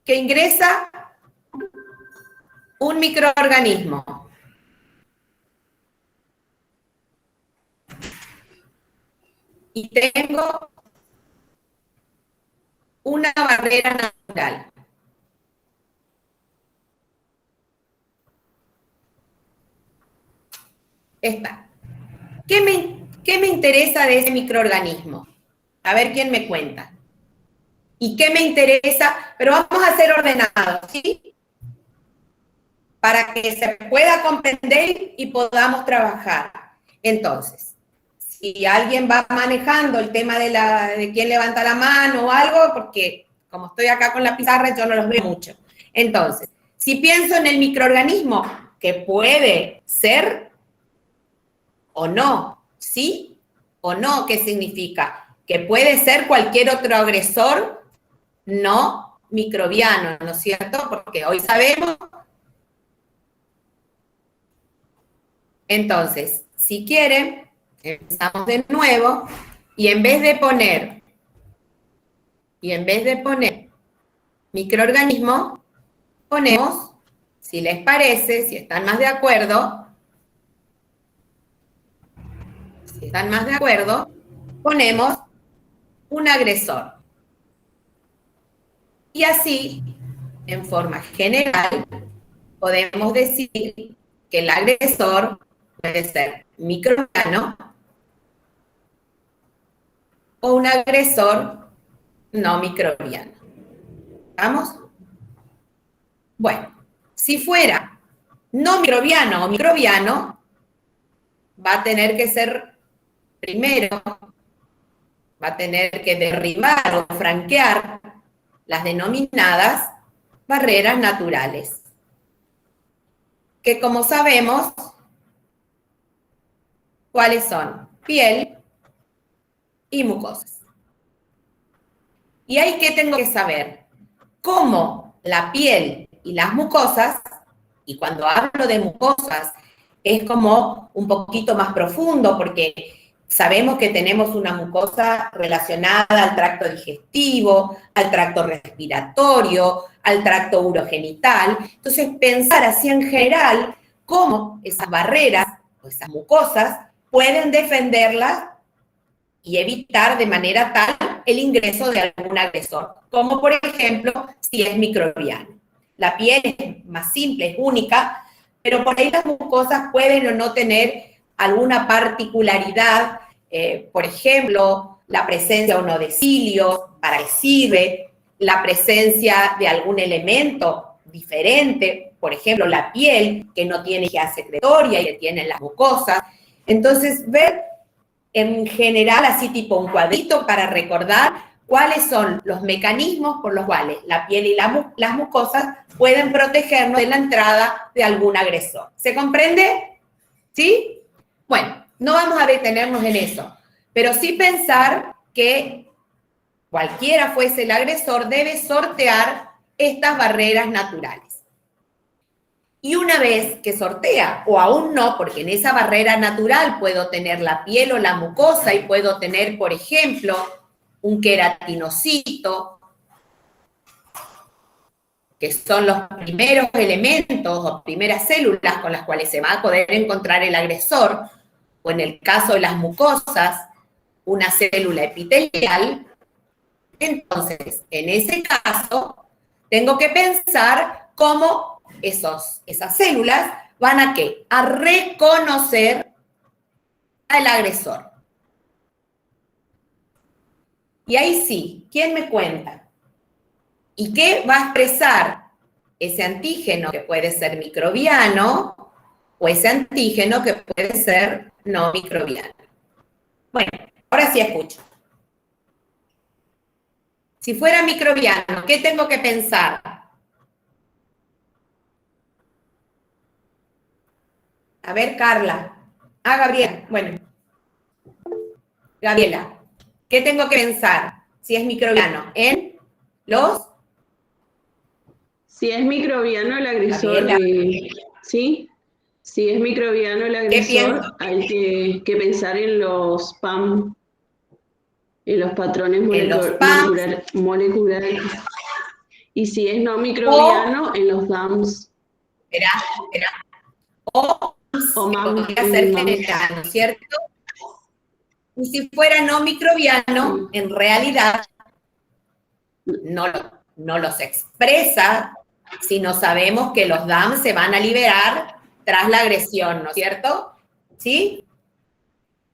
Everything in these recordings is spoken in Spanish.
que ingresa un microorganismo. Y tengo una barrera natural. Esta. ¿Qué me interesa de ese microorganismo? A ver quién me cuenta. ¿Y qué me interesa? Pero vamos a ser ordenados, ¿sí? Para que se pueda comprender y podamos trabajar. Entonces, si alguien va manejando el tema de quién levanta la mano o algo, porque como estoy acá con la pizarra, yo no los veo mucho. Entonces, si pienso en el microorganismo, que puede ser o no, ¿sí o no? ¿Qué significa? Que puede ser cualquier otro agresor no microbiano, ¿no es cierto? Porque hoy sabemos. Entonces, si quieren, empezamos de nuevo y en vez de poner microorganismo, ponemos, si les parece, si están más de acuerdo, ponemos un agresor. Y así, en forma general, podemos decir que el agresor puede ser microbiano o un agresor no microbiano. ¿Vamos? Bueno, si fuera no microbiano o microbiano, va a tener que ser primero, va a tener que derribar o franquear las denominadas barreras naturales, que como sabemos, ¿cuáles son? Piel y mucosas. ¿Y ahí qué tengo que saber? Cómo la piel y las mucosas, y cuando hablo de mucosas, es como un poquito más profundo, porque sabemos que tenemos una mucosa relacionada al tracto digestivo, al tracto respiratorio, al tracto urogenital. Entonces, pensar así en general cómo esas barreras o esas mucosas pueden defenderlas y evitar de manera tal el ingreso de algún agresor, como por ejemplo si es microbiano. La piel es más simple, es única, pero por ahí las mucosas pueden o no tener alguna particularidad, por ejemplo, la presencia o no de cilios, para qué sirve, la presencia de algún elemento diferente, por ejemplo, la piel, que no tiene guía secretoria y que tiene las mucosas. Entonces, ver en general, así tipo un cuadrito para recordar cuáles son los mecanismos por los cuales la piel y las mucosas pueden protegernos de la entrada de algún agresor. ¿Se comprende? ¿Sí? Bueno, no vamos a detenernos en eso, pero sí pensar que cualquiera fuese el agresor debe sortear estas barreras naturales. Y una vez que sortea, o aún no, porque en esa barrera natural puedo tener la piel o la mucosa y puedo tener, por ejemplo, un queratinocito, que son los primeros elementos o primeras células con las cuales se va a poder encontrar el agresor, o en el caso de las mucosas, una célula epitelial. Entonces, en ese caso, tengo que pensar cómo esas células van a ¿qué? A reconocer al agresor. Y ahí sí, ¿quién me cuenta? ¿Y qué va a expresar ese antígeno que puede ser microbiano o ese antígeno que puede ser no microbiano? Bueno, ahora sí escucho. Si fuera microbiano, ¿qué tengo que pensar? A ver, Carla. Ah, Gabriela. Bueno. Gabriela, ¿qué tengo que pensar si es microbiano? ¿En los? Si es microbiano el agresor, Gabriela, ¿sí? Si es microbiano el ¿qué pienso? agresor, hay que pensar en los PAM, en los patrones En los PAMs, moleculares Y si es no O, microbiano, en los DAMs espera, espera, o o que MAMS, podría ser MAMS. general, ¿no es cierto? Y si fuera no microbiano, en realidad no, no los expresa, sino sabemos que los DAM se van a liberar tras la agresión, ¿no es cierto? ¿Sí?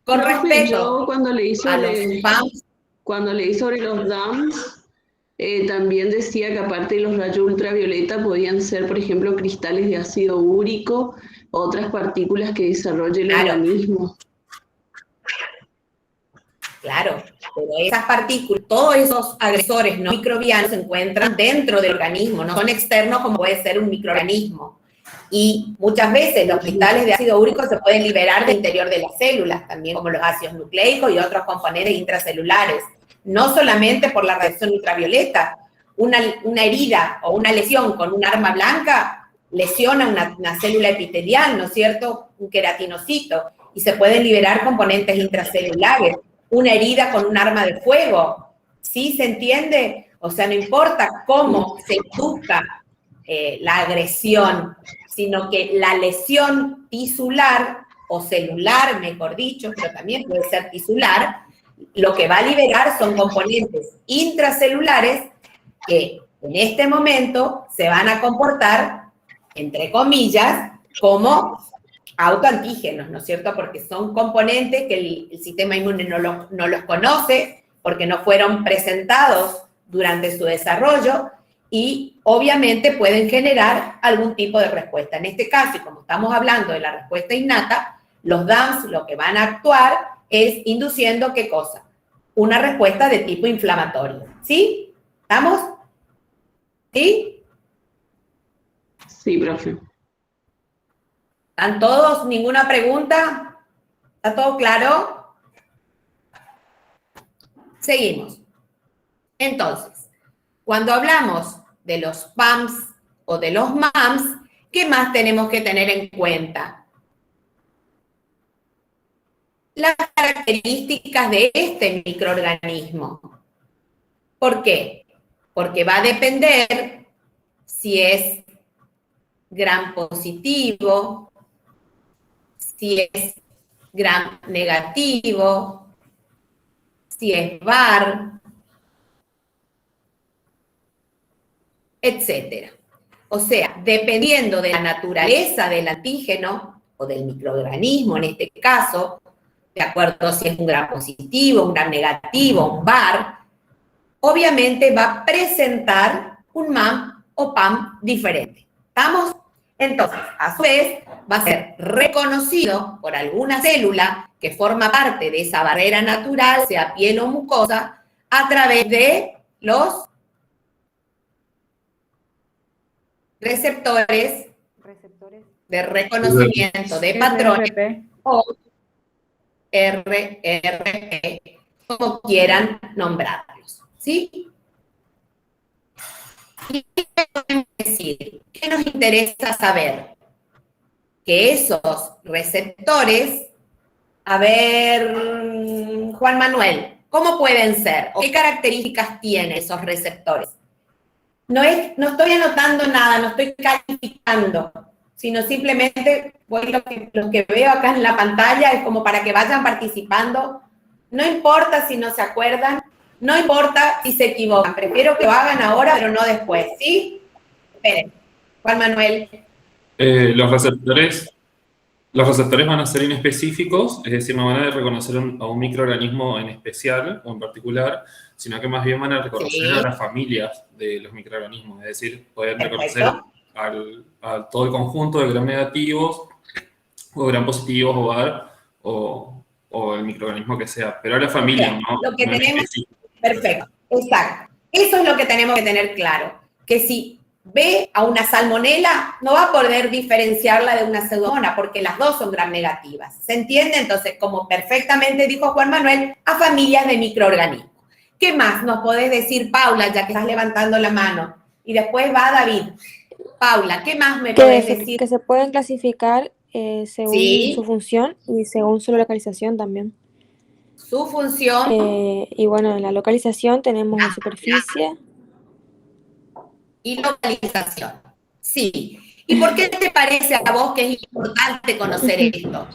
Con Profe, respecto yo cuando leí a los sobre, PAMs, cuando leí sobre los DAMs, también decía que aparte de los rayos ultravioleta podían ser, por ejemplo, cristales de ácido úrico, otras partículas que desarrolle el claro, organismo. claro, pero esas partículas, todos esos agresores no microbianos se encuentran dentro del organismo, no son externos como puede ser un microorganismo. Y muchas veces los cristales de ácido úrico se pueden liberar del interior de las células, también como los ácidos nucleicos y otros componentes intracelulares. No solamente por la radiación ultravioleta, una herida o una lesión con un arma blanca lesiona una célula epitelial, ¿no es cierto? Un queratinocito, y se pueden liberar componentes intracelulares. Una herida con un arma de fuego, ¿sí se entiende? O sea, no importa cómo se induzca la agresión, sino que la lesión tisular o celular, mejor dicho, pero también puede ser tisular, lo que va a liberar son componentes intracelulares que en este momento se van a comportar, entre comillas, como autoantígenos, ¿no es cierto? Porque son componentes que el sistema inmune no los conoce, porque no fueron presentados durante su desarrollo, y obviamente pueden generar algún tipo de respuesta. En este caso, y como estamos hablando de la respuesta innata, los DAMs lo que van a actuar es induciendo, ¿qué cosa? Una respuesta de tipo inflamatorio. ¿Sí? ¿Estamos? ¿Sí? Sí, profe. ¿Están todos? ¿Ninguna pregunta? ¿Está todo claro? Seguimos. Entonces, cuando hablamos de los PAMs o de los MAMs, ¿qué más tenemos que tener en cuenta? Las características de este microorganismo. ¿Por qué? Porque va a depender si es gram positivo, si es gram negativo, si es VAR, etcétera. O sea, dependiendo de la naturaleza del antígeno o del microorganismo en este caso, de acuerdo a si es un gram positivo, un gram negativo, un VAR, obviamente va a presentar un MAM o PAM diferente. ¿Estamos? Entonces, a su vez, va a ser reconocido por alguna célula que forma parte de esa barrera natural, sea piel o mucosa, a través de los receptores de reconocimiento de patrones o RRP, como quieran nombrarlos. ¿Sí? ¿Y qué podemos decir? ¿Qué nos interesa saber? Que esos receptores, a ver, Juan Manuel, ¿cómo pueden ser? ¿O qué características tienen esos receptores? No estoy anotando nada, no estoy calificando, sino simplemente lo que veo acá en la pantalla es como para que vayan participando. No importa si no se acuerdan, no importa si se equivocan, prefiero que lo hagan ahora, pero no después, ¿sí? Esperen, Juan Manuel. Los receptores van a ser inespecíficos, es decir, no van a reconocer a un microorganismo en especial o en particular, sino que más bien van a reconocer a Sí, las familias de los microorganismos, es decir, pueden reconocer perfecto. a todo el conjunto de gram negativos o gram positivos o VAR o el microorganismo que sea, pero a la O familia, sea, lo que no en tenemos, específico. perfecto, exacto. Eso es lo que tenemos que tener claro, que si ve a una salmonela, no va a poder diferenciarla de una pseudomonas, porque las dos son gram negativas. ¿Se entiende? Entonces, como perfectamente dijo Juan Manuel, a familias de microorganismos. ¿Qué más nos podés decir, Paula, ya que estás levantando la mano? Y después va David. Paula, ¿qué más me podés decir? Que se pueden clasificar según su Sí, función y según su localización también. su función. Y bueno, en la localización tenemos en superficie, y localización. Sí. ¿Y por qué te parece a vos que es importante conocer esto?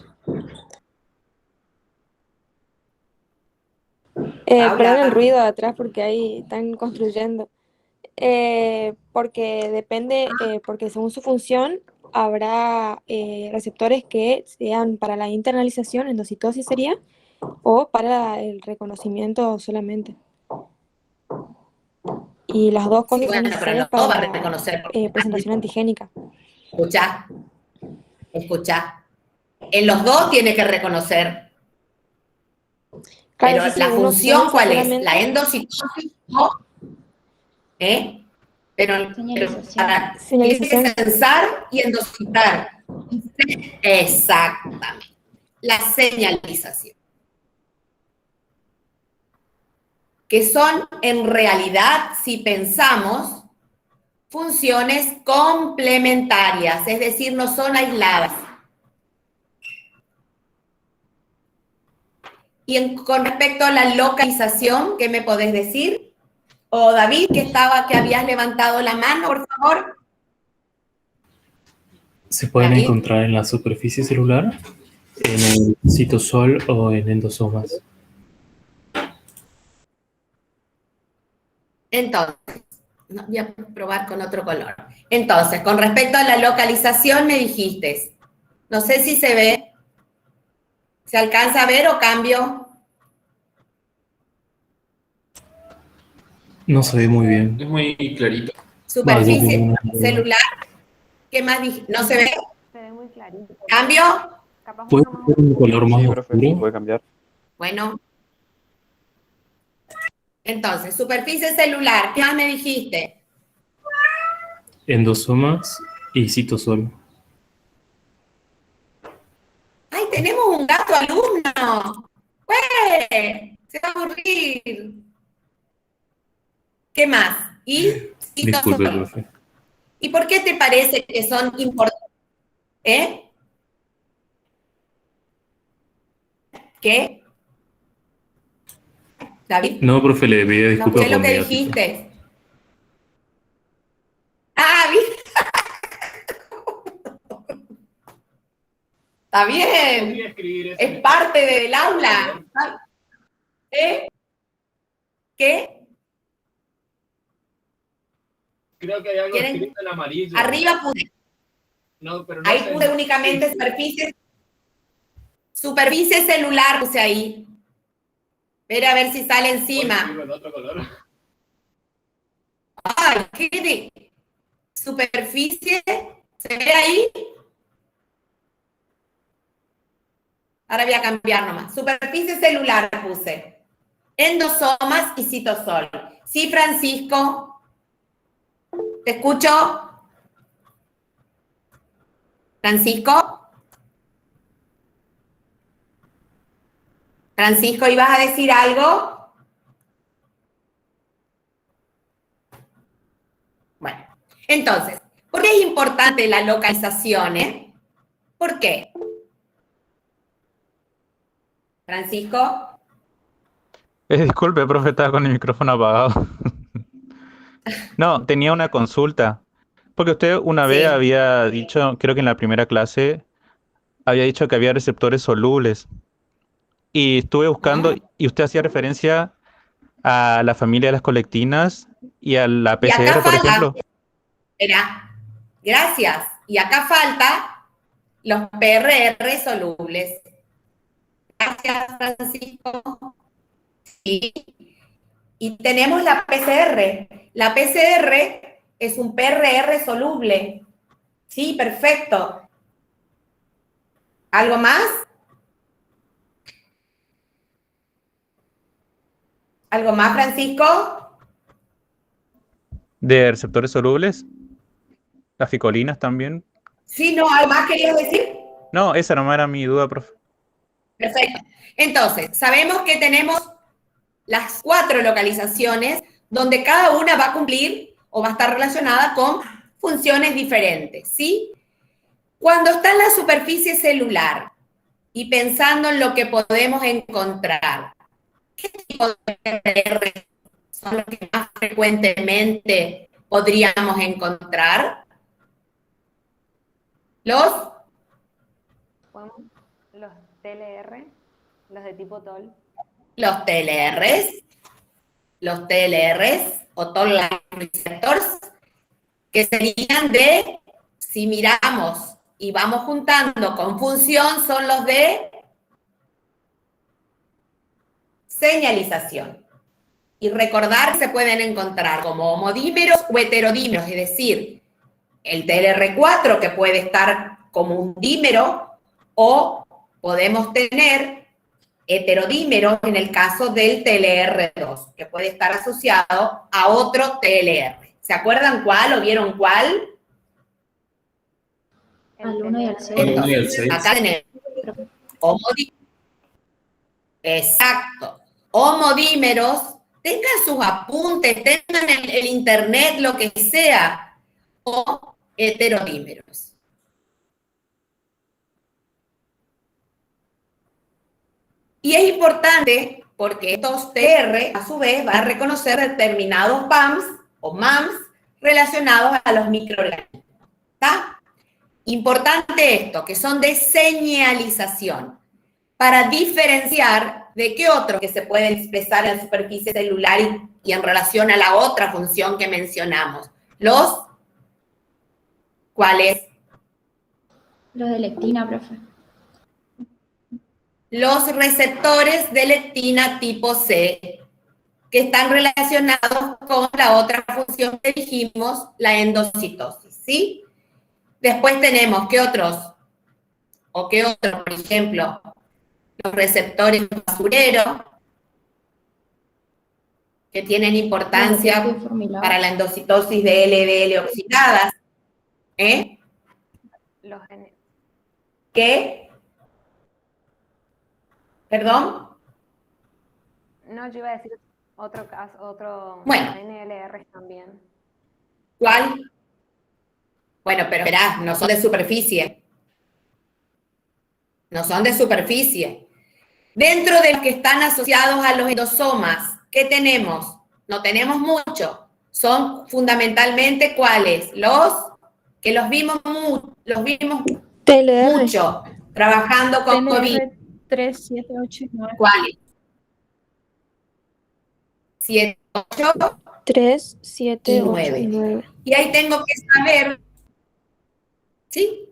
Perdón el Paula. ruido de atrás porque ahí están construyendo. Porque depende, porque según su función habrá receptores que sean para la internalización, endocitosis sería, o para el reconocimiento solamente. Y las dos Sí, cosas son bueno, pero necesarias los para dos va a la reconocer. presentación antigénica. Escucha, escucha. En los dos tiene que reconocer. Claro, Pero sí, sí, la uno función, sencia ¿cuál es? La solamente. endocitosis, ¿no? Pero para, tiene que Señalización. censar y endocitar. Exactamente. La señalización. Que son en realidad, si pensamos, funciones complementarias, es decir, no son aisladas. Y con respecto a la localización, ¿qué me podés decir? O David, que habías levantado la mano, por favor. Se pueden David. encontrar en la superficie celular, en el citosol o en endosomas. Entonces, no, voy a probar con otro color. Entonces, con respecto a la localización me dijiste, no sé si se ve, ¿se alcanza a ver o cambio? No se ve muy bien. Es muy clarito. Superficie celular, ¿qué más dije? ¿No se ve? Se ve muy clarito. ¿Cambio? ¿Puede ser un color más Sí, profe, oscuro? puede cambiar. Bueno. Entonces, superficie celular, ¿qué más me dijiste? Endosomas y citosol. ¡Ay, tenemos un gato alumno! ¡Güey! Se va a aburrir. ¿Qué más? ¿Y? Disculpe, profe. ¿Y por qué te parece que son importantes? ¿Qué? ¿David? No, profe, le pedí No disculpas escuché lo por mi que gatito. dijiste. Ah, ¿viste? Está bien. Es parte del aula. ¿Qué? Creo que hay algo ¿Quieren? escrito en amarillo. Arriba puse. No, pero no Ahí sé. puse únicamente superficie celular, puse ahí. Espera a ver si sale encima. En otro color. Ay, ¿qué? Superficie, ¿se ve ahí? Ahora voy a cambiar nomás. Superficie celular puse. Endosomas y citosol. Sí, Francisco. ¿Te escucho? ¿Francisco? Francisco, ¿ibas a decir algo? Bueno, entonces, ¿por qué es importante la localización? ¿Por qué? Francisco. Disculpe, profe, estaba con el micrófono apagado. No, tenía una consulta. Porque usted una vez Sí. había dicho, creo que en la primera clase, había dicho que había receptores solubles. Y estuve buscando, y usted hacía referencia a la familia de las colectinas y a la Y acá PCR, por falta, ejemplo. espera, gracias. Y acá falta los PRR solubles. Gracias, Francisco. Y tenemos la PCR. La PCR es un PRR soluble. Sí, perfecto. ¿Algo más? ¿Algo más, Francisco? De receptores solubles. Las ficolinas también. Sí, no, ¿algo más querías decir? No, esa no era mi duda, profe. Perfecto. Entonces, sabemos que tenemos las 4 localizaciones donde cada una va a cumplir o va a estar relacionada con funciones diferentes, ¿sí? Cuando está en la superficie celular y pensando en lo que podemos encontrar, ¿qué tipo de PRR son los que más frecuentemente podríamos encontrar? Los TLR, los de tipo TOL. Los TLRs o Toll Line Receptors, que serían de, si miramos y vamos juntando con función, son los de señalización. Y recordar, se pueden encontrar como homodímeros o heterodímeros, es decir, el TLR4 que puede estar como un dímero, o podemos tener heterodímeros en el caso del TLR2, que puede estar asociado a otro TLR. ¿Se acuerdan cuál o vieron cuál? Al 1 y al 6. El 1 y el 6. Acá tenemos homodímeros. Exacto. Homodímeros, tengan sus apuntes, tengan el internet, lo que sea, o heterodímeros. Y es importante porque estos TR, a su vez, van a reconocer determinados PAMs o MAMs relacionados a los microorganismos. ¿Está? Importante esto, que son de señalización, para diferenciar de qué otros que se pueden expresar en la superficie celular y en relación a la otra función que mencionamos. ¿Cuáles? Los de lectina, profe. Los receptores de lectina tipo C, que están relacionados con la otra función que dijimos, la endocitosis, ¿sí? Después tenemos, ¿qué otros? ¿O qué otros? Por ejemplo, los receptores basureros, que tienen importancia para la endocitosis de LDL oxidadas. ¿Qué? ¿Perdón? No, yo iba a decir otro caso, bueno, NLR también. ¿Cuál? Bueno, pero verás, no son de superficie. No son de superficie. Dentro de los que están asociados a los endosomas, ¿qué tenemos? No tenemos mucho. Son fundamentalmente ¿cuáles? Que los vimos TLR. mucho trabajando con COVID. 3, 7, 8 y 9. ¿Cuáles? 7, 8 3, 7, y 8 9. y 9. Y ahí tengo que saber, ¿sí?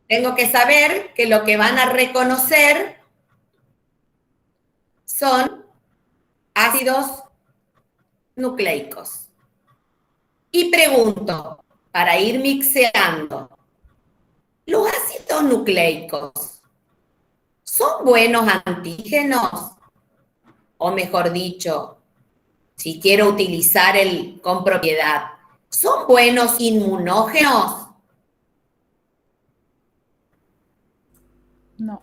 Tengo que saber que lo que van a reconocer son ácidos nucleicos. Y pregunto, para ir mixeando, ¿los ácidos nucleicos son buenos antígenos? O mejor dicho, si quiero utilizar con propiedad, ¿son buenos inmunógenos? No.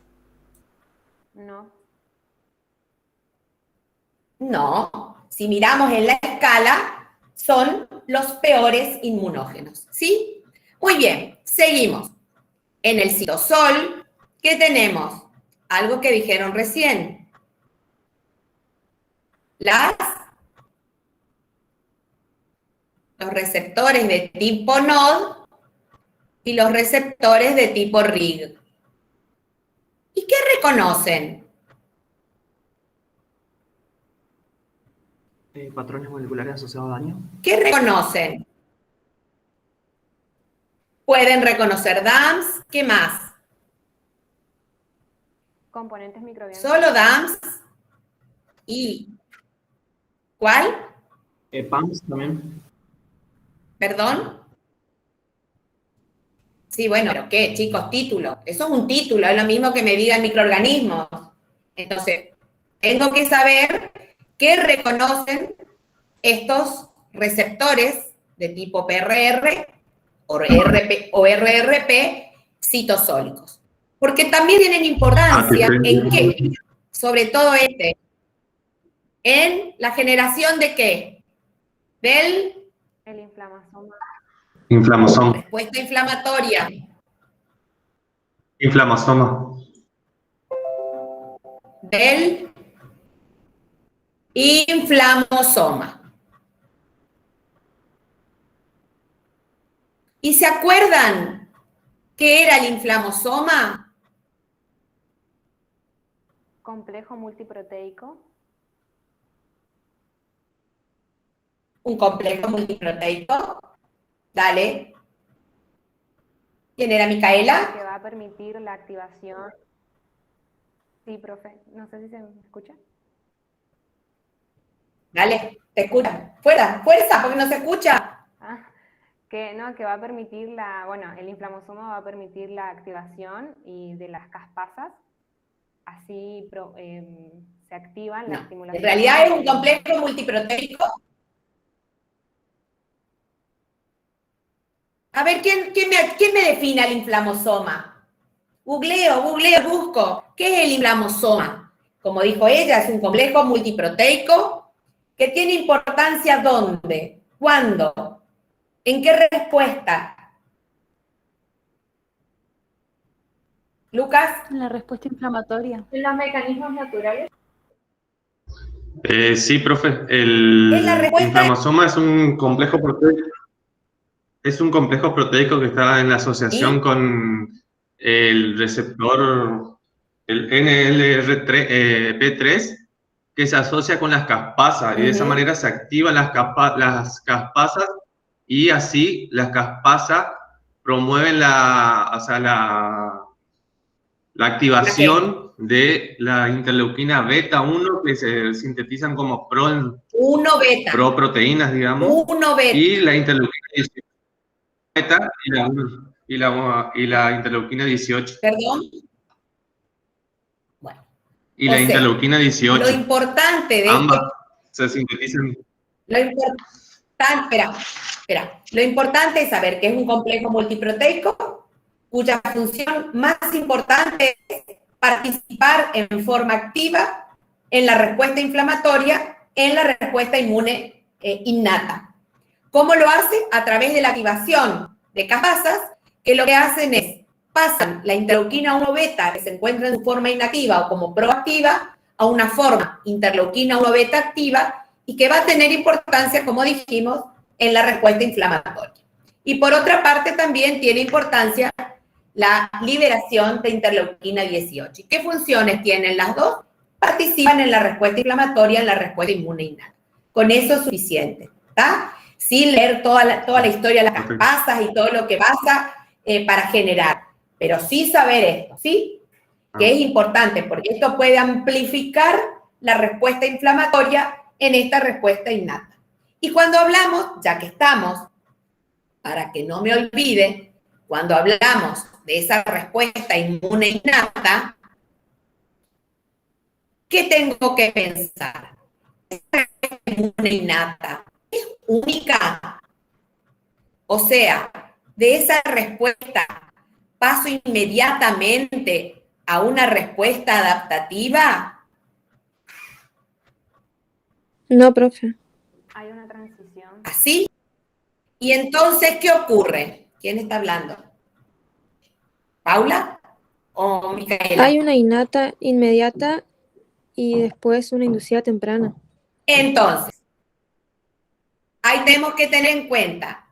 No. Si miramos en la escala, son los peores inmunógenos, ¿sí? Muy bien, seguimos. En el citosol, ¿qué tenemos? Algo que dijeron recién. Los receptores de tipo NOD y los receptores de tipo RIG. ¿Y qué reconocen? Patrones moleculares asociados a daño. ¿Qué reconocen? Pueden reconocer DAMS, ¿qué más? Componentes microbianos. Solo DAMS y... ¿Cuál? PAMS también. ¿Perdón? Sí, bueno, pero ¿qué, chicos? Título. Eso es un título, es lo mismo que me digan microorganismos. Entonces, tengo que saber qué reconocen estos receptores de tipo PRR o RRP citosólicos. Porque también tienen importancia en qué, sobre todo en la generación de qué? El inflamosoma. Inflamosoma. Respuesta inflamatoria. Inflamosoma. Del inflamosoma. ¿Y se acuerdan qué era el inflamosoma? Complejo multiproteico. Un complejo multiproteico. Dale. ¿Quién era, Micaela? Que va a permitir la activación. Sí, profe. No sé si se me escucha. Dale, te escucha. Fuera, fuerza, porque no se escucha. Que va a permitir el inflamosoma va a permitir la activación y de las caspasas. Así se activan la estimulación. En realidad es un complejo multiproteico. A ver, ¿quién me define el inflamosoma? Googleo, busco. ¿Qué es el inflamosoma? Como dijo ella, es un complejo multiproteico que tiene importancia ¿dónde? ¿Cuándo? ¿En qué respuesta? Lucas. En la respuesta inflamatoria. En los mecanismos naturales. Sí, profe. El inflamosoma es un complejo proteico. Es un complejo proteico que está en asociación con el receptor, el NLRP3, que se asocia con las caspasas, y de esa manera se activan las caspasas, y así las caspasas promueven la activación de la interleuquina beta 1, que se sintetizan como proproteínas, digamos, y la interleuquina 18 beta y la interleuquina 18. ¿Perdón? Bueno. Y la interleuquina 18. Lo importante de ambas se sintetizan. Lo importante es saber que es un complejo multiproteico cuya función más importante es participar en forma activa en la respuesta inflamatoria, en la respuesta inmune innata. ¿Cómo lo hace? A través de la activación de caspasas, que lo que hacen es pasan la interleuquina 1 beta, que se encuentra en su forma inactiva o como proactiva, a una forma interleuquina 1 beta activa y que va a tener importancia, como dijimos, en la respuesta inflamatoria. Y por otra parte también tiene importancia la liberación de interleuquina 18. ¿Y qué funciones tienen las dos? Participan en la respuesta inflamatoria, en la respuesta inmune innata. Con eso es suficiente, ¿está? Sin leer toda la historia de las caspasas y todo lo que pasa para generar. Pero sí saber esto, ¿sí? Que es importante, porque esto puede amplificar la respuesta inflamatoria en esta respuesta innata. Y cuando hablamos, ya que estamos, para que no me olvide, cuando hablamos de esa respuesta inmune innata, ¿qué tengo que pensar? Esa respuesta inmune innata es única. O sea, de esa respuesta paso inmediatamente a una respuesta adaptativa. No, profe. Hay una transición. ¿Así? Y entonces, ¿qué ocurre? ¿Quién está hablando? ¿Paula o Micaela? Hay una innata inmediata y después una inducida temprana. Entonces, ahí tenemos que tener en cuenta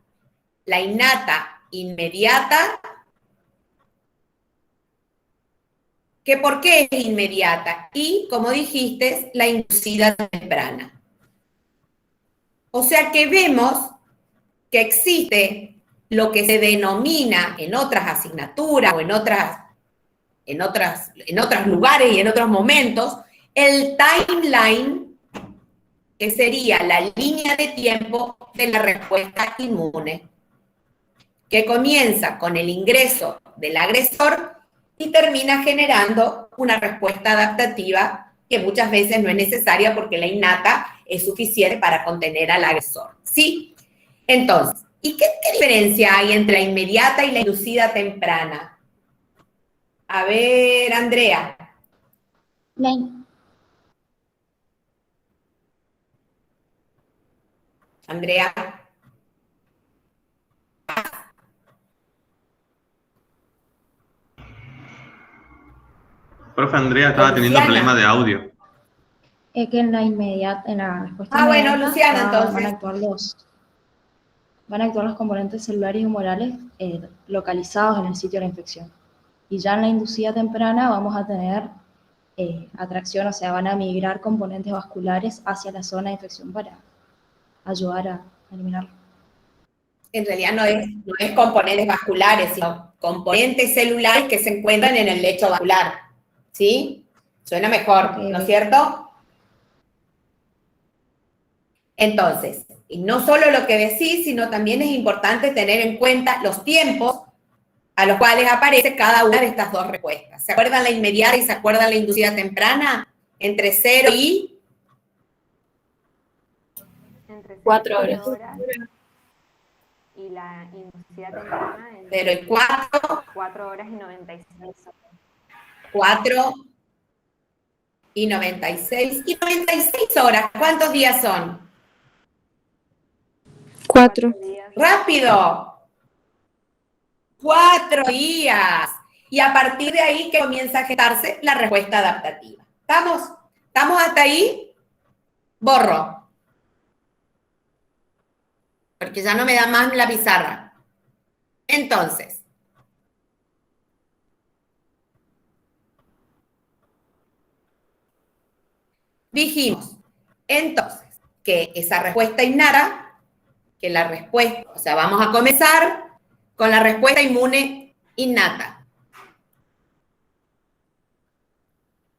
la innata inmediata, que ¿por qué es inmediata? Y, como dijiste, la inducida temprana. O sea que vemos que existe lo que se denomina en otras asignaturas o en otros lugares y en otros momentos, el timeline, que sería la línea de tiempo de la respuesta inmune, que comienza con el ingreso del agresor y termina generando una respuesta adaptativa que muchas veces no es necesaria porque la innata es suficiente para contener al agresor, ¿sí? Entonces, ¿y qué diferencia hay entre la inmediata y la inducida temprana? A ver, Andrea. Andrea. Profe, Andrea estaba teniendo problemas de audio. Es que en la respuesta bueno, inmediata Luciana, entonces. van a actuar van a actuar los componentes celulares y humorales localizados en el sitio de la infección. Y ya en la inducida temprana vamos a tener atracción, o sea, van a migrar componentes vasculares hacia la zona de infección para ayudar a eliminarlo. En realidad no es componentes vasculares, sino componentes celulares que se encuentran en el lecho vascular. ¿Sí? Suena mejor, ¿no es cierto? Entonces, y no solo lo que decís, sino también es importante tener en cuenta los tiempos a los cuales aparece cada una de estas dos respuestas. ¿Se acuerdan la inmediata y se acuerdan la inducida temprana? Entre 0 y... Entre 4 horas. Y la inducida temprana en 0 y 4. 4 horas y 96 horas. 4 y 96. Y 96 horas, ¿cuántos días son? 4. ¡Rápido! 4 días. Y a partir de ahí que comienza a gestarse la respuesta adaptativa. ¿Estamos? ¿Estamos hasta ahí? Borro. Porque ya no me da más la pizarra. Entonces, dijimos, entonces, que esa respuesta innata, que la respuesta, o sea, vamos a comenzar con la respuesta inmune innata.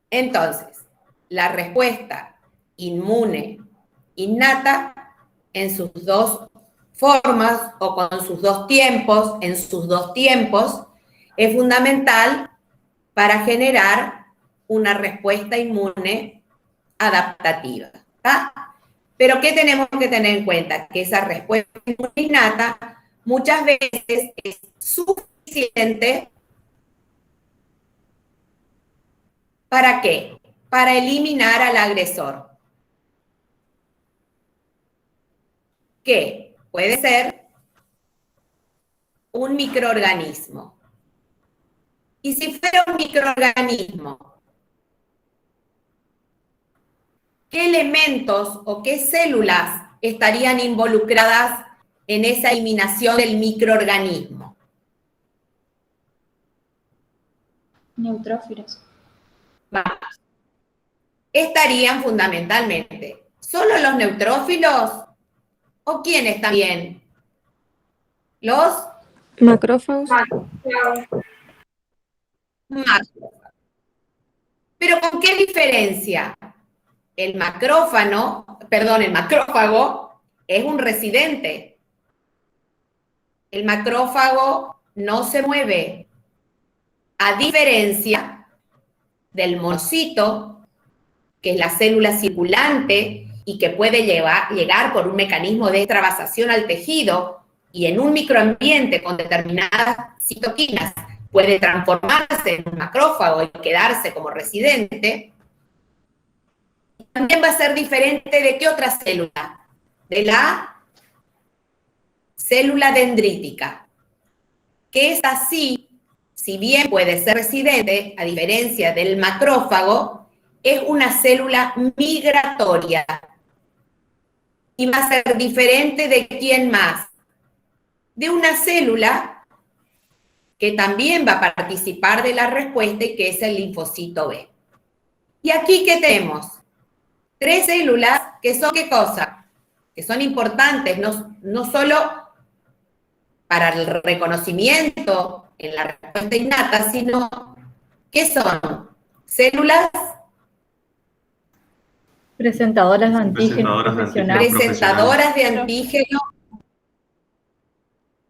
Entonces, la respuesta inmune innata en sus dos formas o con sus dos tiempos, en sus dos tiempos, es fundamental para generar una respuesta inmune adaptativa. ¿Tá? Pero ¿qué tenemos que tener en cuenta? Que esa respuesta inmune innata muchas veces es suficiente. ¿Para qué? Para eliminar al agresor. ¿Qué? Puede ser un microorganismo. Y si fuera un microorganismo, ¿qué elementos o qué células estarían involucradas en esa eliminación del microorganismo? Neutrófilos. Vamos. Estarían fundamentalmente solo los neutrófilos o quiénes también. Los Macrófagos. macrófagos. Pero ¿con qué diferencia? El macrófago es un residente. El macrófago no se mueve, a diferencia del monocito, que es la célula circulante y que puede llegar por un mecanismo de extravasación al tejido y en un microambiente con determinadas citoquinas puede transformarse en un macrófago y quedarse como residente. También va a ser diferente de qué otra célula, de la célula dendrítica, que es así, si bien puede ser residente, a diferencia del macrófago, es una célula migratoria. Y va a ser diferente de quién más, de una célula que también va a participar de la respuesta y que es el linfocito B. Y aquí, ¿qué tenemos? 3 células que son, ¿qué cosa? Que son importantes, no solo para el reconocimiento en la respuesta innata, sino, ¿qué son? Células presentadoras de antígenos profesionales. Presentadoras de antígenos.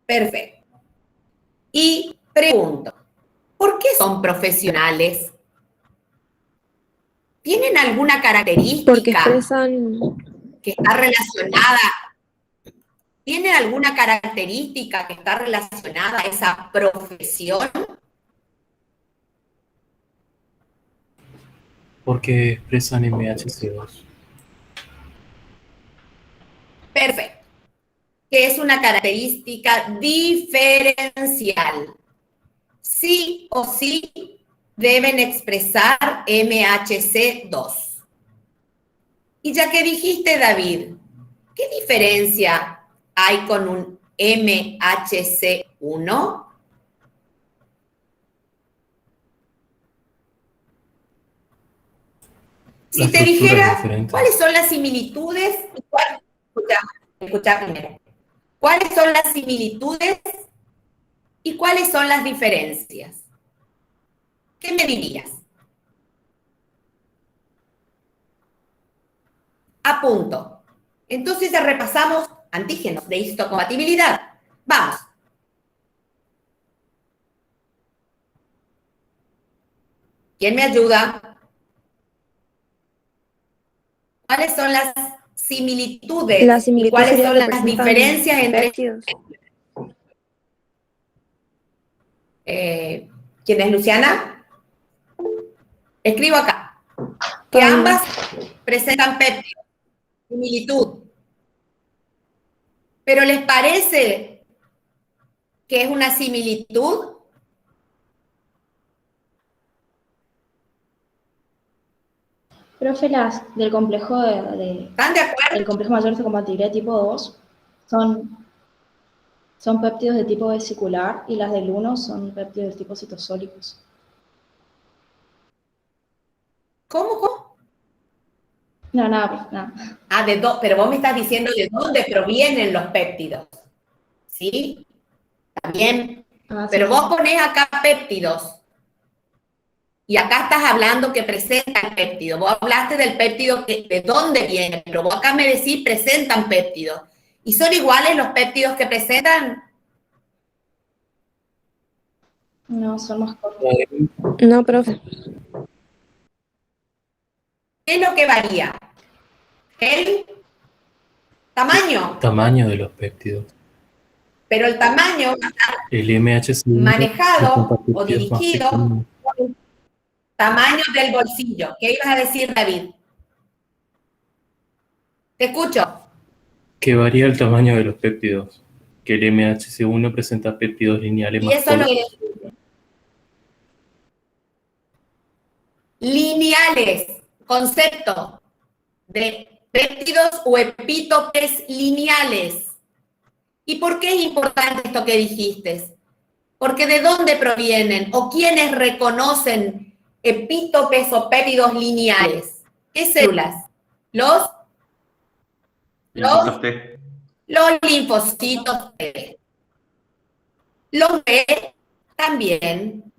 Perfecto. Y pregunto, ¿por qué son profesionales? ¿Tienen alguna característica Porque expresan... que está relacionada? ¿Tienen alguna característica que está relacionada a esa profesión? Porque expresan MHC2. Perfecto. Que es una característica diferencial. Sí o sí deben expresar MHC2. Y ya que dijiste, David, ¿qué diferencia hay con un MHC1? Si te dijera cuáles son las similitudes, escucha primero. ¿Cuáles son las similitudes y cuáles son las diferencias? ¿Qué me dirías? Apunto. Entonces ya repasamos antígenos de histocompatibilidad. Vamos. ¿Quién me ayuda? ¿Cuáles son las similitudes? Las similitudes ¿Y cuáles serían son que las presentan diferencias entre péptidos. ¿Quién es Luciana? Escribo acá. Que ambas presentan péptidos. Similitud. ¿Pero les parece que es una similitud? Profe, las del complejo ¿Están de acuerdo? el complejo mayor de compatibilidad tipo 2 son péptidos de tipo vesicular y las del 1 son péptidos de tipo citosólicos. ¿Cómo? No, nada, nada. Ah, pero vos me estás diciendo de dónde provienen los péptidos. ¿Sí? También. Pero Sí. vos ponés acá péptidos. Y acá estás hablando que presentan péptidos. Vos hablaste del péptido, de dónde viene, pero vos acá me decís presentan péptidos. ¿Y son iguales los péptidos que presentan? No, son más cortos. No, profe. ¿Qué es lo que varía? El tamaño. Tamaño de los péptidos. Pero el tamaño El MHC1 manejado o es más dirigido pequeño. por el tamaño del bolsillo. ¿Qué ibas a decir, David? Te escucho. Que varía el tamaño de los péptidos. Que el MHC1 presenta péptidos lineales Y más eso es lo cortos. que lineales, concepto de péptidos o epítopes lineales. ¿Y por qué es importante esto que dijiste? Porque ¿de dónde provienen o quiénes reconocen epítopes o péptidos lineales? ¿Qué células? Los linfocitos T. Los B también.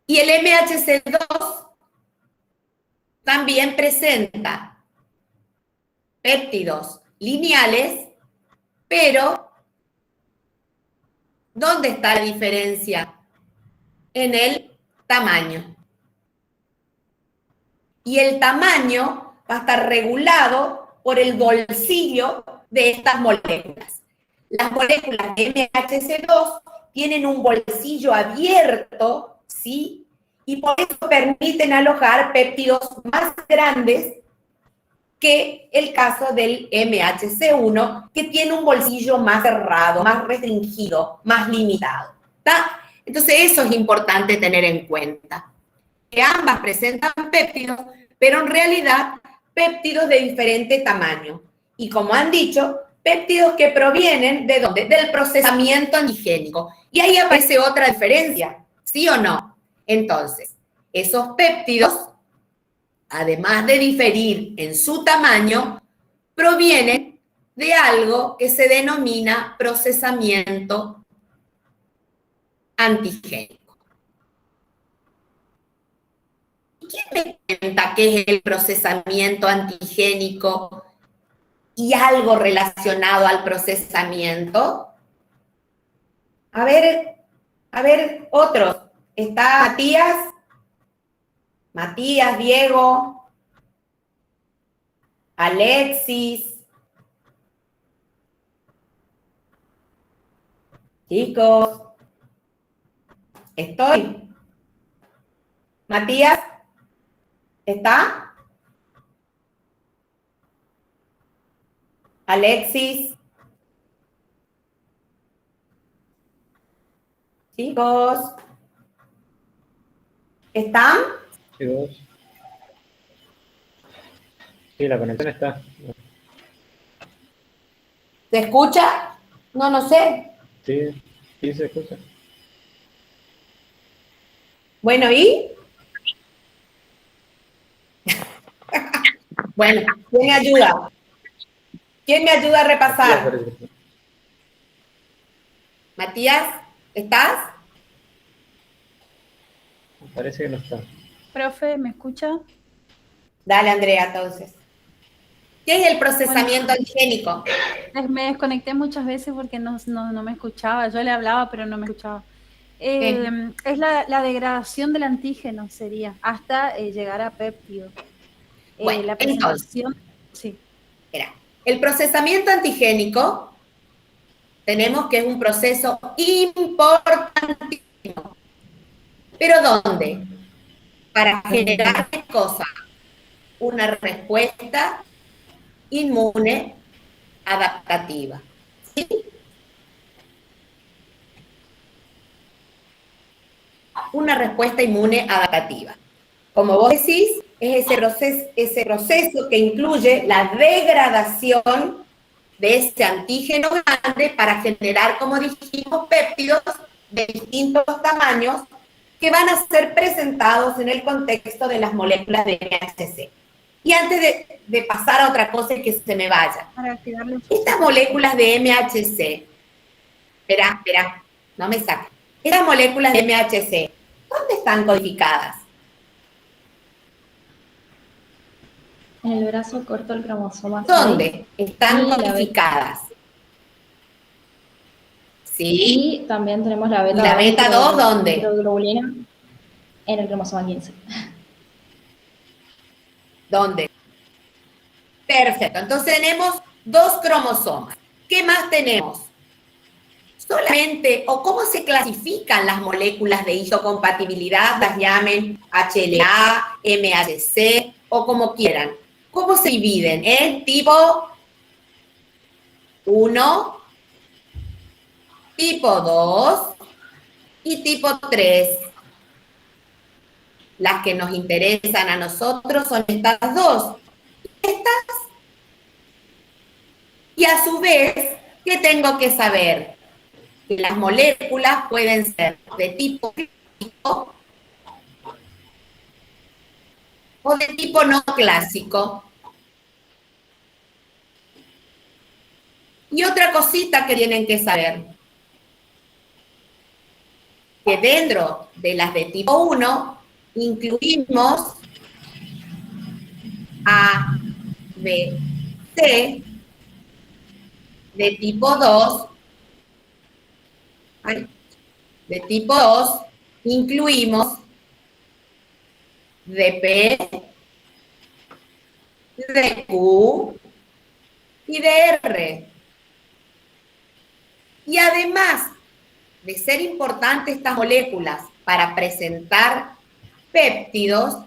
Y el MHC2 también presenta péptidos lineales, pero ¿dónde está la diferencia? En el tamaño. Y el tamaño va a estar regulado por el bolsillo de estas moléculas. Las moléculas de MHC2 tienen un bolsillo abierto, ¿sí? Y por eso permiten alojar péptidos más grandes que el caso del MHC1, que tiene un bolsillo más cerrado, más restringido, más limitado. ¿Está? Entonces eso es importante tener en cuenta. Que ambas presentan péptidos, pero en realidad péptidos de diferente tamaño. Y como han dicho, péptidos que provienen ¿de dónde? Del procesamiento antigénico. Y ahí aparece otra diferencia, ¿sí o no? Entonces, esos péptidos, además de diferir en su tamaño, provienen de algo que se denomina procesamiento antigénico. ¿Quién me cuenta qué es el procesamiento antigénico y algo relacionado al procesamiento? A ver, otros. ¿Está Matías, Diego, Alexis? Chicos, estoy. Matías, ¿está? Alexis. Chicos, ¿están? Sí, la conexión está. ¿Se escucha? No sé. Sí, sí se escucha. Bueno, ¿y? Bueno, ¿quién me ayuda? ¿Quién me ayuda a repasar? Matías, ¿estás? Parece que no está. Profe, ¿me escucha? Dale, Andrea, entonces. ¿Qué es el procesamiento antigénico? Me desconecté muchas veces porque no me escuchaba. Yo le hablaba, pero no me escuchaba. Es la degradación del antígeno, sería, hasta llegar a péptido. Bueno, la presentación, sí. Mira, el procesamiento antigénico, tenemos que es un proceso importantísimo. ¿Pero dónde? Para generar ¿qué cosa? Una respuesta inmune adaptativa. ¿Sí? Una respuesta inmune adaptativa. Como vos decís, es ese proceso que incluye la degradación de ese antígeno grande para generar, como dijimos, péptidos de distintos tamaños que van a ser presentados en el contexto de las moléculas de MHC. Y antes de pasar a otra cosa y que se me vaya, estas moléculas de MHC, espera, no me saques. Estas moléculas de MHC, ¿dónde están codificadas? En el brazo corto del cromosoma 6. ¿Dónde están codificadas? Sí. Y también tenemos la beta 2. ¿Y la beta 2 dónde? Microglobulina en el cromosoma 15. ¿Dónde? Perfecto. Entonces tenemos 2 cromosomas. ¿Qué más tenemos? Solamente, o cómo se clasifican las moléculas de histocompatibilidad, las llamen HLA, MHC, o como quieran. ¿Cómo se dividen? Tipo 1, tipo 2 y tipo 3. Las que nos interesan a nosotros son estas 2. Y a su vez, ¿qué tengo que saber? Que las moléculas pueden ser de tipo clásico o de tipo no clásico. Y otra cosita que tienen que saber, que dentro de las de tipo 1 incluimos A, B, C, de tipo 2, de tipo 2 incluimos de P, de Q y de R. Y además de ser importantes estas moléculas para presentar péptidos,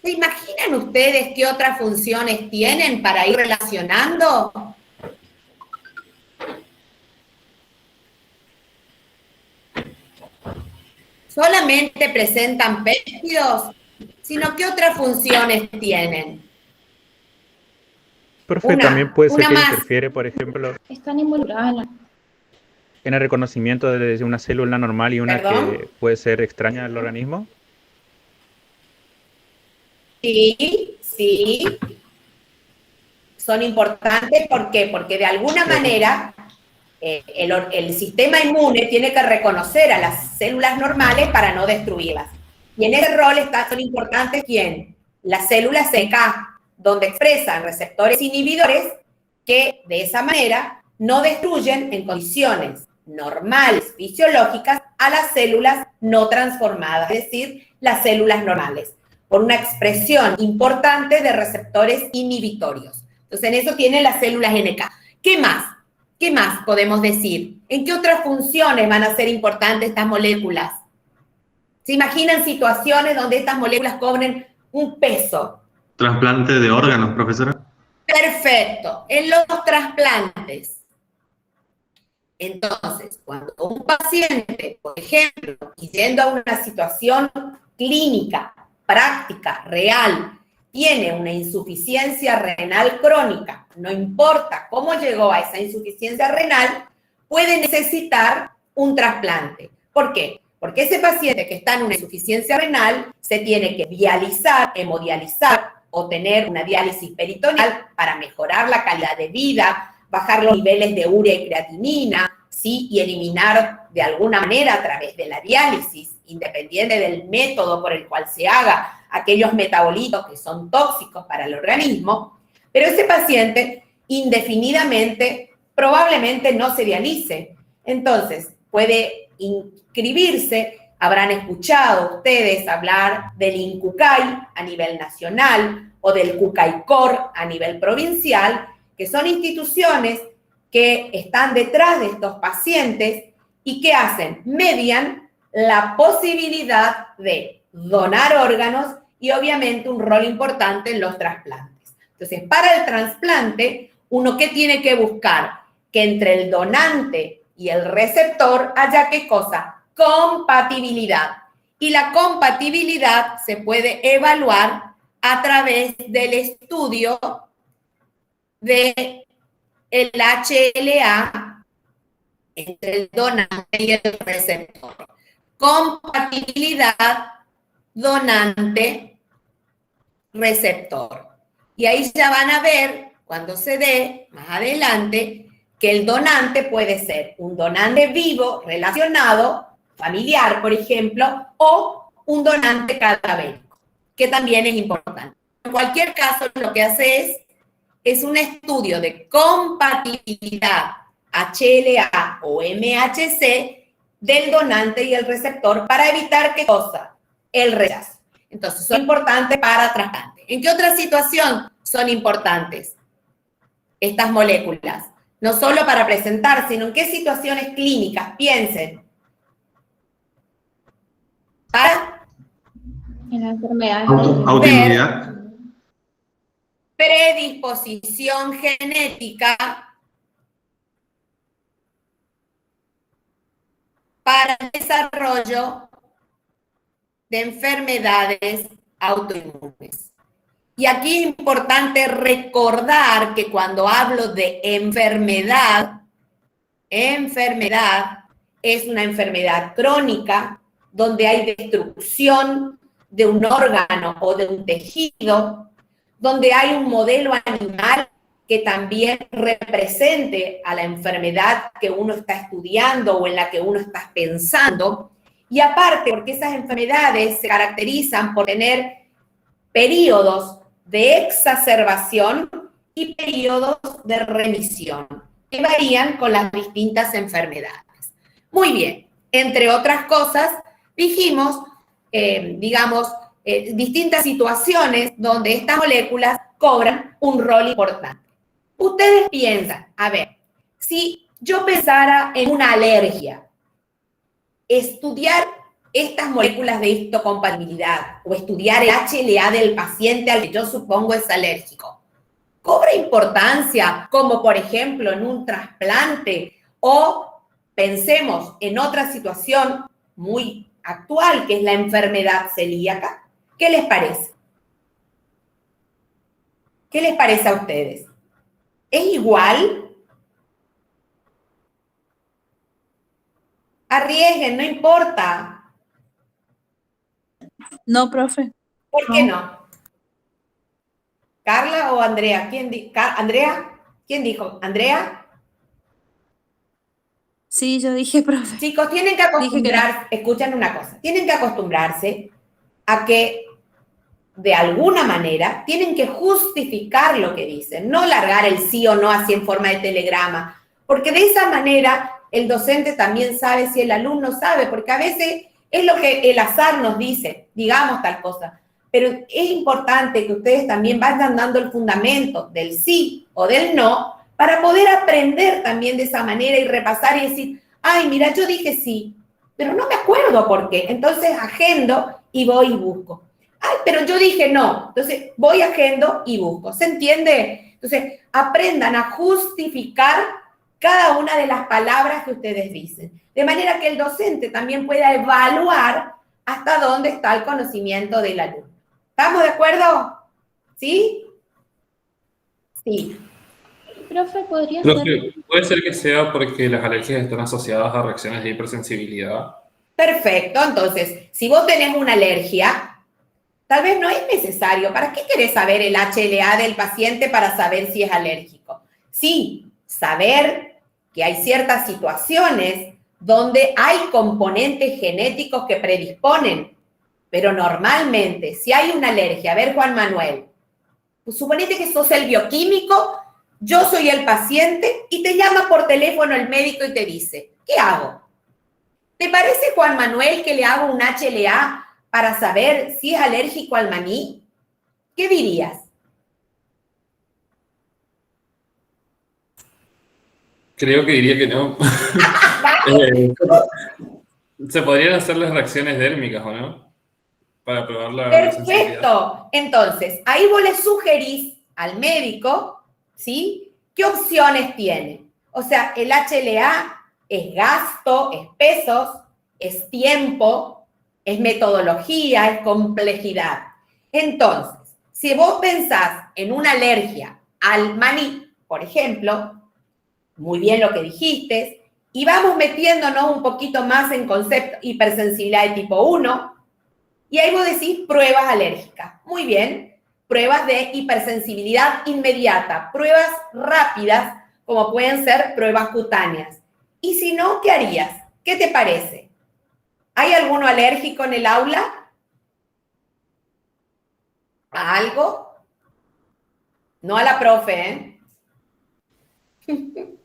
¿se imaginan ustedes qué otras funciones tienen para ir relacionando? Solamente presentan péptidos, sino qué otras funciones tienen. Profe, también puede ser que interfiere, por ejemplo, Están involucradas en el reconocimiento de una célula normal y una ¿Perdón? que puede ser extraña al organismo. Sí, sí. Son importantes, ¿por qué? Porque de alguna manera el sistema inmune tiene que reconocer a las células normales para no destruirlas. Y en ese rol son importantes, ¿quién? Las células CK, donde expresan receptores inhibidores que de esa manera no destruyen en condiciones normales, fisiológicas, a las células no transformadas, es decir, las células normales, por una expresión importante de receptores inhibitorios. Entonces, en eso tienen las células NK. ¿Qué más? ¿Qué más podemos decir? ¿En qué otras funciones van a ser importantes estas moléculas? ¿Se imaginan situaciones donde estas moléculas cobren un peso? Trasplante de órganos, profesora. Perfecto. En los trasplantes. Entonces, cuando un paciente, por ejemplo, y yendo a una situación clínica, práctica, real, tiene una insuficiencia renal crónica, no importa cómo llegó a esa insuficiencia renal, puede necesitar un trasplante. ¿Por qué? Porque ese paciente que está en una insuficiencia renal se tiene que dializar, hemodializar o tener una diálisis peritoneal para mejorar la calidad de vida, bajar los niveles de urea y creatinina, ¿sí? Y eliminar de alguna manera a través de la diálisis, independiente del método por el cual se haga, aquellos metabolitos que son tóxicos para el organismo, pero ese paciente indefinidamente probablemente no se dialice. Entonces, puede inscribirse, habrán escuchado ustedes hablar del INCUCAI a nivel nacional o del CUCAICOR a nivel provincial, que son instituciones que están detrás de estos pacientes y que hacen, median la posibilidad de donar órganos y obviamente un rol importante en los trasplantes. Entonces, para el trasplante, uno ¿qué tiene que buscar? Que entre el donante y el receptor haya ¿qué cosa? Compatibilidad. Y la compatibilidad se puede evaluar a través del estudio de el HLA entre el donante y el receptor. Compatibilidad donante-receptor. Y ahí ya van a ver, cuando se dé más adelante, que el donante puede ser un donante vivo, relacionado, familiar, por ejemplo, o un donante cadavérico, que también es importante. En cualquier caso, lo que hace es un estudio de compatibilidad HLA o MHC del donante y el receptor para evitar ¿qué cosa? El rechazo. Entonces, son importantes para trasplante. ¿En qué otra situación son importantes estas moléculas? No solo para presentar, sino en qué situaciones clínicas, piensen. Para En la enfermedad. Autoinmunidad. Predisposición genética para el desarrollo de enfermedades autoinmunes. Y aquí es importante recordar que cuando hablo de enfermedad es una enfermedad crónica donde hay destrucción de un órgano o de un tejido, donde hay un modelo animal que también represente a la enfermedad que uno está estudiando o en la que uno está pensando. Y aparte, porque esas enfermedades se caracterizan por tener periodos de exacerbación y periodos de remisión, que varían con las distintas enfermedades. Muy bien, entre otras cosas, dijimos, distintas situaciones donde estas moléculas cobran un rol importante. Ustedes piensan, a ver, si yo pensara en una alergia, estudiar estas moléculas de histocompatibilidad o estudiar el HLA del paciente al que yo supongo es alérgico, ¿cobra importancia como por ejemplo en un trasplante o pensemos en otra situación muy actual que es la enfermedad celíaca? ¿Qué les parece? ¿Qué les parece a ustedes? ¿Es igual? Arriesguen, no importa. No, profe. ¿Por qué no? ¿Carla o Andrea? ¿Andrea? ¿Quién dijo? ¿Andrea? Sí, yo dije, profe. Chicos, tienen que acostumbrarse, escuchen una cosa, tienen que acostumbrarse a que de alguna manera tienen que justificar lo que dicen, no largar el sí o no así en forma de telegrama, porque de esa manera el docente también sabe si el alumno sabe, porque a veces es lo que el azar nos dice, digamos tal cosa, pero es importante que ustedes también vayan dando el fundamento del sí o del no para poder aprender también de esa manera y repasar y decir, ay, mira, yo dije sí, pero no me acuerdo por qué, entonces agendo y voy y busco. Ay, pero yo dije no, entonces voy agendo y busco, ¿se entiende? Entonces, aprendan a justificar cada una de las palabras que ustedes dicen, de manera que el docente también pueda evaluar hasta dónde está el conocimiento del alumno. ¿Estamos de acuerdo? ¿Sí? Sí. Profe, ¿podría Creo ser? que puede ser que sea porque las alergias están asociadas a reacciones de hipersensibilidad. Perfecto. Entonces, si vos tenés una alergia, tal vez no es necesario. ¿Para qué querés saber el HLA del paciente para saber si es alérgico? Sí, saber que hay ciertas situaciones donde hay componentes genéticos que predisponen, pero normalmente, si hay una alergia, a ver, Juan Manuel, pues suponete que sos el bioquímico, yo soy el paciente y te llama por teléfono el médico y te dice, ¿qué hago? ¿Te parece, Juan Manuel, que le hago un HLA para saber si es alérgico al maní? ¿Qué dirías? Creo que diría que no. Se podrían hacer las reacciones dérmicas, ¿o no? Para probar la sensibilidad. Perfecto. Entonces, ahí vos le sugerís al médico, ¿sí? ¿Qué opciones tiene? O sea, el HLA es gasto, es pesos, es tiempo, es metodología, es complejidad. Entonces, si vos pensás en una alergia al maní, por ejemplo, muy bien lo que dijiste, y vamos metiéndonos un poquito más en concepto hipersensibilidad de tipo 1, y ahí vos decís pruebas alérgicas. Muy bien, pruebas de hipersensibilidad inmediata, pruebas rápidas, como pueden ser pruebas cutáneas. Y si no, ¿qué harías? ¿Qué te parece? ¿Hay alguno alérgico en el aula? ¿A algo? No a la profe, ¿eh?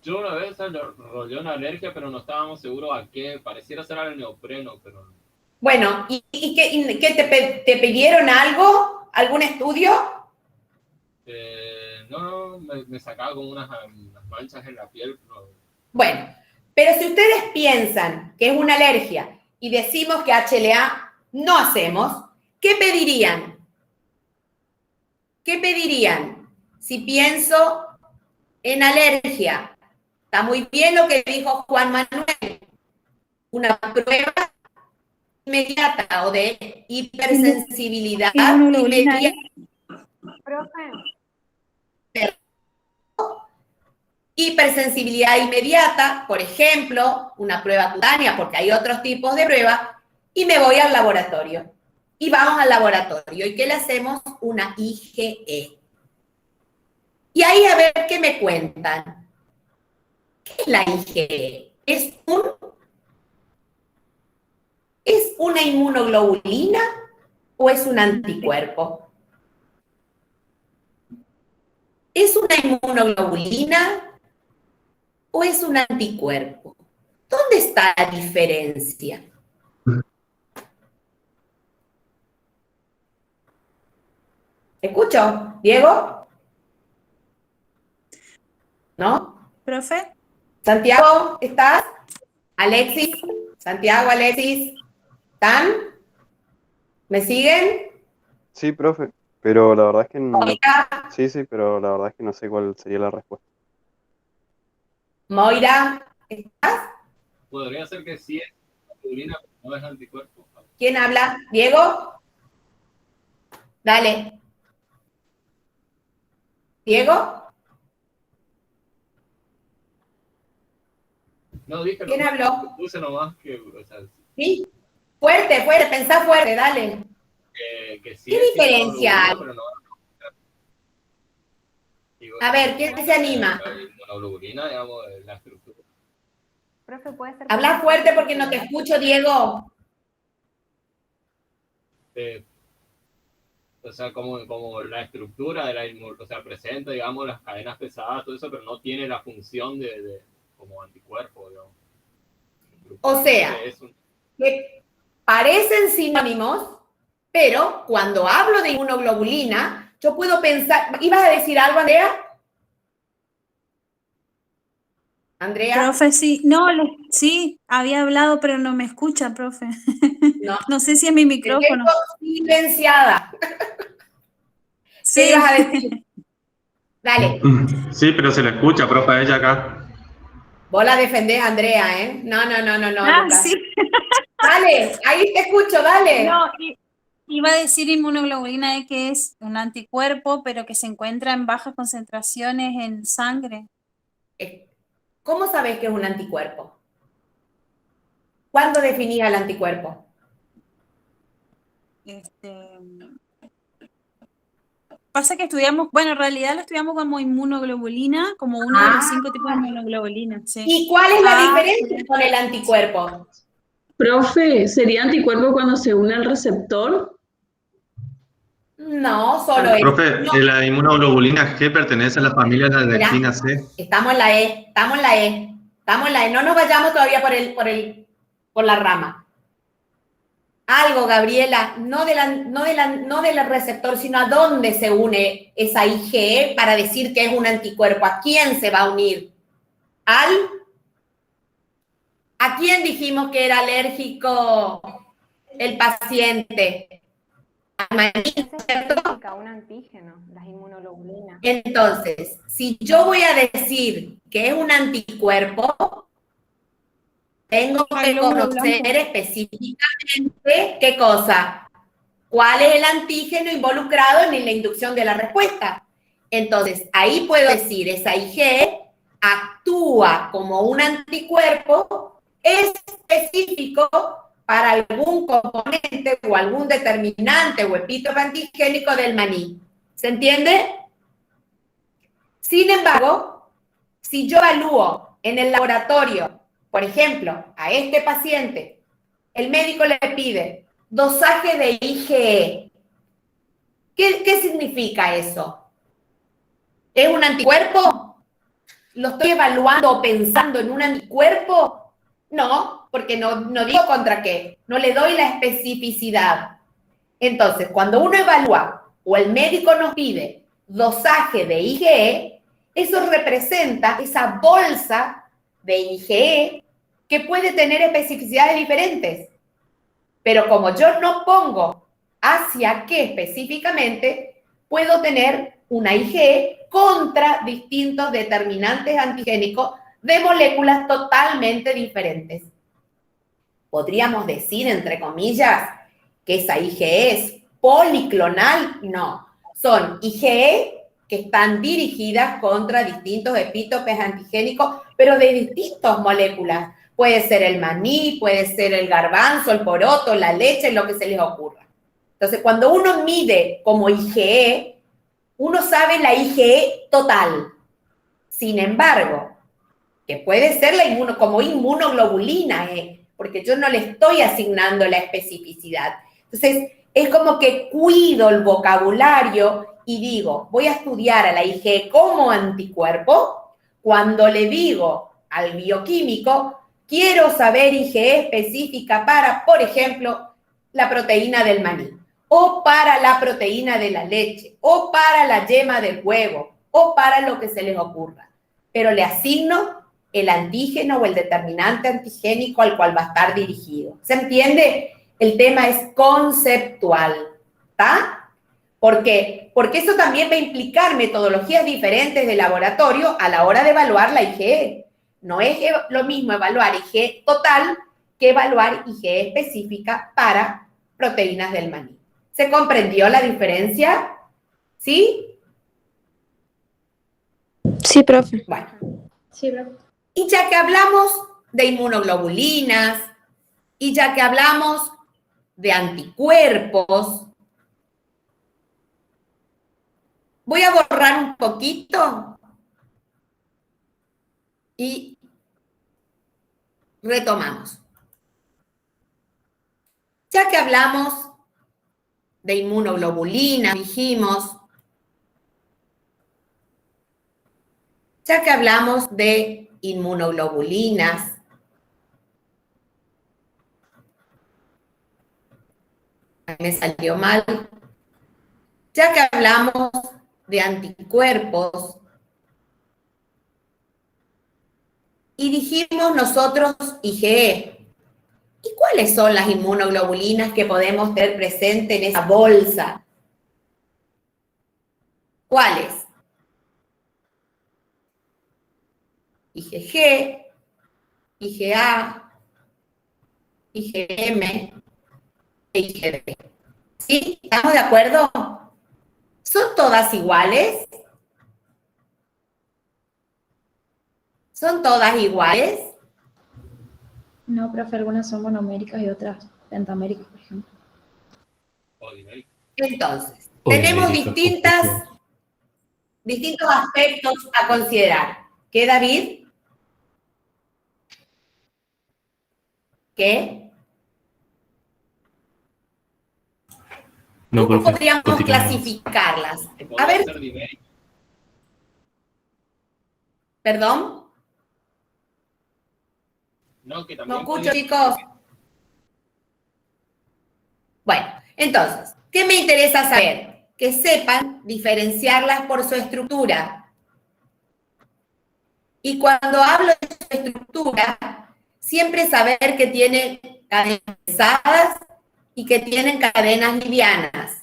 Yo una vez desarrollé una alergia, pero no estábamos seguros a qué. Pareciera ser al neopreno, pero... Bueno, ¿y qué te pidieron algo? ¿Algún estudio? No, me sacaba como unas manchas en la piel. Pero... Bueno, pero si ustedes piensan que es una alergia y decimos que HLA no hacemos, ¿qué pedirían? ¿Qué pedirían? Si pienso en alergia, está muy bien lo que dijo Juan Manuel, una prueba inmediata o de hipersensibilidad inmediata. Hipersensibilidad inmediata, por ejemplo, una prueba cutánea, porque hay otros tipos de pruebas, y me voy al laboratorio. Y vamos al laboratorio. ¿Y qué le hacemos? Una IgE. Y ahí a ver qué me cuentan. ¿Qué es la IgE? ¿Es una inmunoglobulina o es un anticuerpo? ¿Es una inmunoglobulina o es un anticuerpo? ¿Dónde está la diferencia? ¿Escucho? ¿Diego? ¿No? ¿Profe? ¿Santiago, estás? ¿Alexis? ¿Santiago, Alexis? ¿Están? ¿Me siguen? Sí, profe, pero la verdad es que no... Moira, Sí, pero la verdad es que no sé cuál sería la respuesta. Moira, ¿estás? Podría ser que sí es insulina, pero no es anticuerpo. ¿Quién habla? ¿Diego? Dale. ¿Diego? No, dije ¿Quién habló? Puse nomás que... O sea, Sí. Fuerte, pensá fuerte, dale. que sí. ¿Qué diferencia hay? Pero no, A ver, ¿quién se anima? La inmunoglobulina, digamos, la estructura. Profe, ¿puede ser? Habla fuerte porque no te escucho, Diego. O sea, como la estructura de la o sea, presenta, digamos, las cadenas pesadas, todo eso, pero no tiene la función de como anticuerpo, digamos. O sea, que parecen sinónimos, pero cuando hablo de inmunoglobulina, yo puedo pensar... ¿Ibas a decir algo, Andrea? Andrea. Profe, sí. No, sí, había hablado, pero no me escucha, profe. No, no sé si es mi micrófono. Silenciada. Sí. ¿Qué ibas a decir? Dale. Sí, pero se le escucha, profe, a ella acá. Vos la defendés, Andrea, ¿eh? No. Ah, Lucas. sí. Dale, ahí te escucho, dale. No, Iba a decir inmunoglobulina E, que es un anticuerpo, pero que se encuentra en bajas concentraciones en sangre. ¿Cómo sabes que es un anticuerpo? ¿Cuándo definía el anticuerpo? Pasa que estudiamos, bueno, en realidad lo estudiamos como inmunoglobulina, como uno de los 5 tipos de inmunoglobulina. Sí. ¿Y cuál es la diferencia con el anticuerpo? Profe, ¿sería anticuerpo cuando se une al receptor? No, solo es. Profe, No. la inmunoglobulina G pertenece a la familia de la lectina C. Estamos en la E, estamos en la E, estamos en la E. No nos vayamos todavía por la rama. Algo, Gabriela, no del receptor, sino a dónde se une esa IgE para decir que es un anticuerpo. ¿A quién se va a unir? ¿A quién dijimos que era alérgico el paciente? Al maní, ¿cierto? Un antígeno, las inmunoglobulinas. Entonces, si yo voy a decir que es un anticuerpo, tengo que conocer específicamente qué cosa, cuál es el antígeno involucrado en la inducción de la respuesta. Entonces, ahí puedo decir, esa IgE actúa como un anticuerpo específico para algún componente o algún determinante o epítope antigénico del maní. ¿Se entiende? Sin embargo, si yo evalúo en el laboratorio, por ejemplo, a este paciente, el médico le pide dosaje de IgE. ¿Qué significa eso? ¿Es un anticuerpo? ¿Lo estoy evaluando o pensando en un anticuerpo? No, porque no digo contra qué, no le doy la especificidad. Entonces, cuando uno evalúa o el médico nos pide dosaje de IgE, eso representa esa bolsa de IgE que puede tener especificidades diferentes. Pero como yo no pongo hacia qué específicamente, puedo tener una IgE contra distintos determinantes antigénicos de moléculas totalmente diferentes. ¿Podríamos decir, entre comillas, que esa IgE es policlonal? No, son IgE que están dirigidas contra distintos epítopes antigénicos, pero de distintas moléculas. Puede ser el maní, puede ser el garbanzo, el poroto, la leche, lo que se les ocurra. Entonces, cuando uno mide como IgE, uno sabe la IgE total. Sin embargo, que puede ser como inmunoglobulina, porque yo no le estoy asignando la especificidad. Entonces, es como que cuido el vocabulario y digo, voy a estudiar a la IgE como anticuerpo. Cuando le digo al bioquímico, quiero saber IgE específica para, por ejemplo, la proteína del maní, o para la proteína de la leche, o para la yema del huevo, o para lo que se les ocurra. Pero le asigno el antígeno o el determinante antigénico al cual va a estar dirigido. ¿Se entiende? El tema es conceptual, ¿está? ¿Por qué? Porque eso también va a implicar metodologías diferentes de laboratorio a la hora de evaluar la IgE. No es lo mismo evaluar IgE total que evaluar IgE específica para proteínas del maní. ¿Se comprendió la diferencia? ¿Sí? Sí, profe. Bueno. Sí, profe. Y ya que hablamos de inmunoglobulinas, y ya que hablamos de anticuerpos, voy a borrar un poquito y retomamos. Ya que hablamos de inmunoglobulinas, dijimos, ya que hablamos de inmunoglobulinas, me salió mal, ya que hablamos de anticuerpos, y dijimos nosotros IgE. ¿Y cuáles son las inmunoglobulinas que podemos tener presente en esa bolsa? ¿Cuáles? IgG, IgA, IgM e IgD. ¿Sí? ¿Estamos de acuerdo? ¿Son todas iguales? ¿Son todas iguales? No, profe, algunas son monoméricas y otras pentaméricas, por ejemplo. Entonces, tenemos distintos aspectos a considerar. ¿Qué, David? ¿Qué? No, ¿Cómo profe, podríamos continuamos. clasificarlas? A ver, ¿perdón? No, que No también escucho, podía- chicos. Bueno, entonces, ¿qué me interesa saber? Que sepan diferenciarlas por su estructura. Y cuando hablo de su estructura, siempre saber que tienen cadenas pesadas y que tienen cadenas livianas,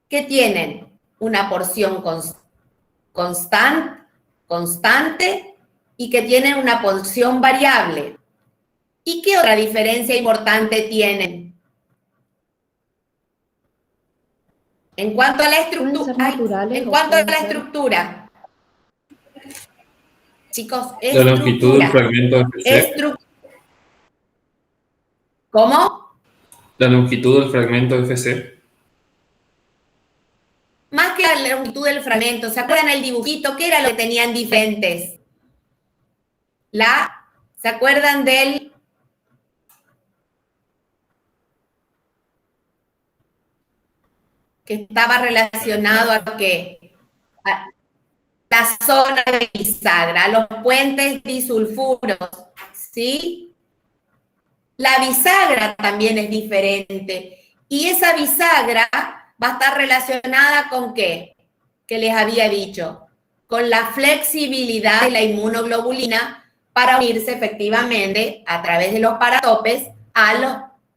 que tienen una porción constante y que tienen una porción variable. ¿Y qué otra diferencia importante tienen? En cuanto a la estructura, chicos, La longitud del fragmento de FC. ¿Cómo? La longitud del fragmento de FC. Más que la longitud del fragmento, ¿se acuerdan el dibujito? ¿Qué era lo que tenían diferentes? ¿Se acuerdan del... que estaba relacionado a qué? A la zona de bisagra, los puentes disulfuros, ¿sí? La bisagra también es diferente. Y esa bisagra va a estar relacionada con ¿qué? Que les había dicho, con la flexibilidad de la inmunoglobulina para unirse efectivamente a través de los paratopes a los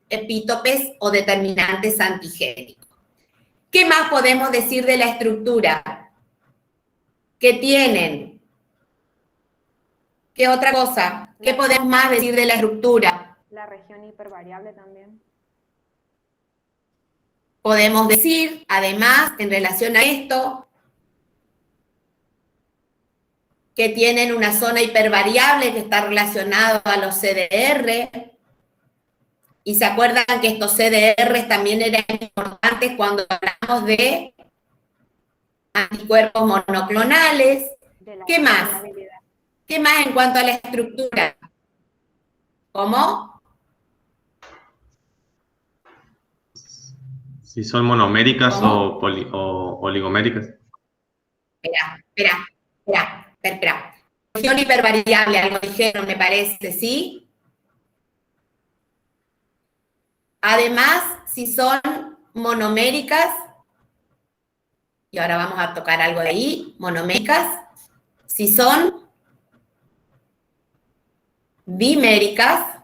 epítopes o determinantes antigénicos. ¿Qué más podemos decir de la estructura? ¿Qué tienen? ¿Qué otra cosa? ¿Qué podemos más decir de la estructura? La región hipervariable también. Podemos decir, además, en relación a esto, que tienen una zona hipervariable que está relacionado a los CDR. Y se acuerdan que estos CDR también eran importantes cuando hablamos de anticuerpos monoclonales. ¿Qué más? ¿Qué más en cuanto a la estructura? ¿Cómo? Si son monoméricas ¿Cómo? o oligoméricas. Espera. Región hipervariable, algo dijeron, me parece, ¿sí? Además, si son monoméricas, y ahora vamos a tocar algo de ahí, monoméricas, si son diméricas,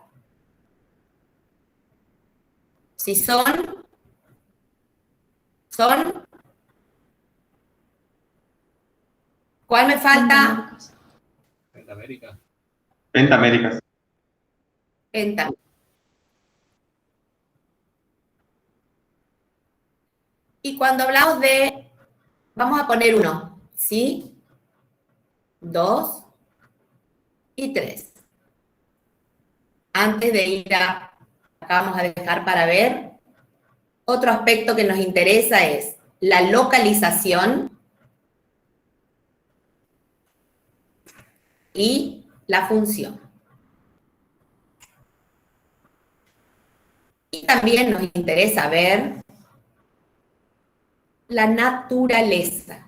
si son, ¿cuál me falta? Pentamérica. Pentaméricas. Y cuando hablamos de, vamos a poner 1, ¿sí? 2 y 3. Antes de ir acá vamos a dejar para ver, otro aspecto que nos interesa es la localización y la función. Y también nos interesa ver la naturaleza.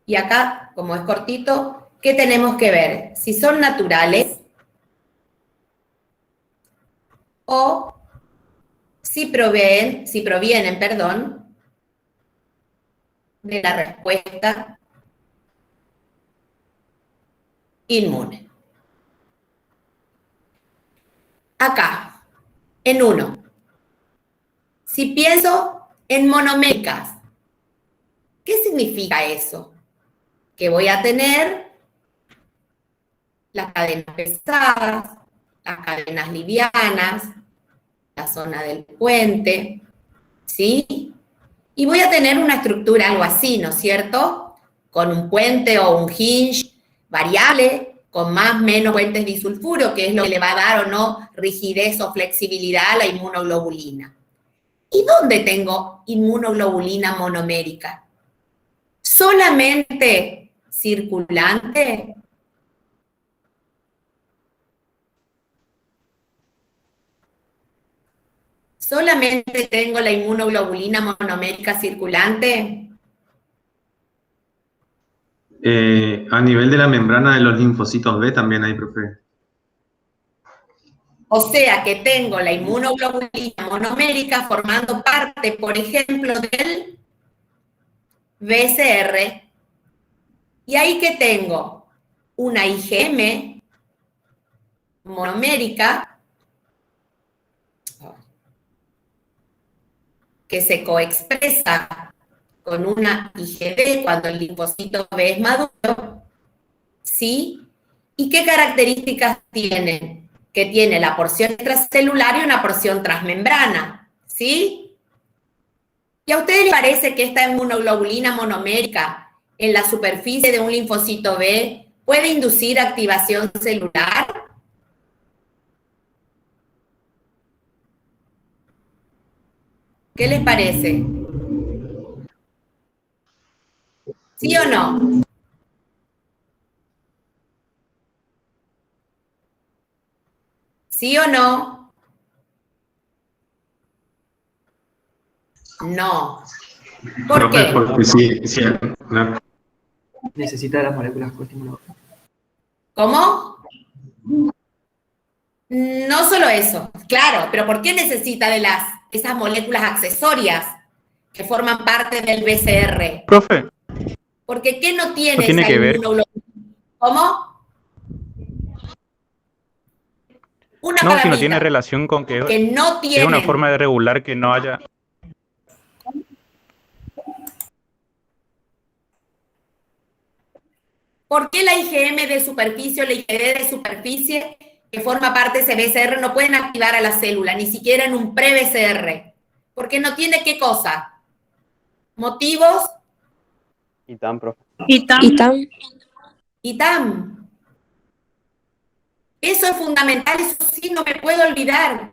Y acá, como es cortito, ¿qué tenemos que ver? Si son naturales o si provienen, de la respuesta inmune. Acá, en 1. Si pienso en monoméricas, ¿qué significa eso? Que voy a tener las cadenas pesadas, las cadenas livianas, la zona del puente, ¿sí? Y voy a tener una estructura algo así, ¿no es cierto? Con un puente o un hinge variable, con más o menos puentes disulfuro, que es lo que le va a dar o no rigidez o flexibilidad a la inmunoglobulina. ¿Y dónde tengo inmunoglobulina monomérica? ¿Solamente circulante? ¿Solamente tengo la inmunoglobulina monomérica circulante? A nivel de la membrana de los linfocitos B también hay, profe. O sea que tengo la inmunoglobulina monomérica formando parte, por ejemplo, del BCR. Y ahí que tengo una IgM monomérica que se coexpresa con una IgD cuando el linfocito B es maduro, ¿sí? ¿Y qué características tiene? Que tiene la porción extracelular y una porción transmembrana, ¿sí? ¿Y a ustedes les parece que esta inmunoglobulina monomérica en la superficie de un linfocito B puede inducir activación celular? ¿Qué les parece? ¿Sí o no? ¿Sí o no? No. ¿Por qué? Porque sí, no. Necesita las moléculas coestimuladores. ¿Cómo? No solo eso, claro, pero ¿por qué necesita de esas moléculas accesorias que forman parte del BCR? Profe, Porque ¿qué no tiene ¿no tiene esa que ver? inmunoglobulina? ¿Cómo? Una No, si no palabrita. tiene relación con que no es tienen. una forma de regular que no haya... ¿Por qué la IgM de superficie o la IgD de superficie que forma parte de ese BCR no pueden activar a la célula, ni siquiera en un pre-BCR? Porque no tiene qué cosa. ¿Motivos? ITAM, profe. ITAM. Eso es fundamental, eso sí no me puedo olvidar,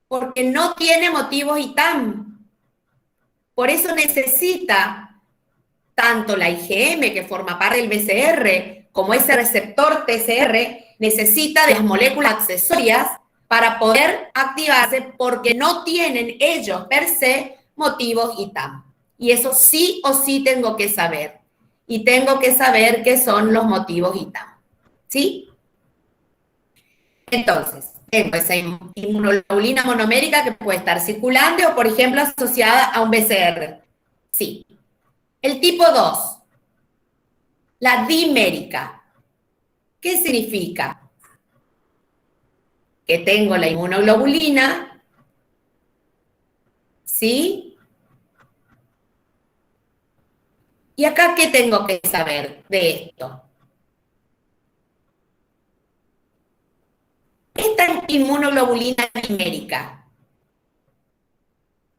porque no tiene motivos ITAM. Por eso necesita tanto la IgM, que forma parte del BCR, como ese receptor TCR, necesita de las moléculas accesorias para poder activarse, porque no tienen ellos per se motivos ITAM. Y eso sí o sí tengo que saber. Y tengo que saber qué son los motivos ITAM. ¿Sí? Entonces, tengo esa inmunoglobulina monomérica que puede estar circulante o, por ejemplo, asociada a un BCR. Sí. El tipo 2, la dimérica. ¿Qué significa? Que tengo la inmunoglobulina, ¿sí? ¿Y acá qué tengo que saber de esto? Esta inmunoglobulina dimérica,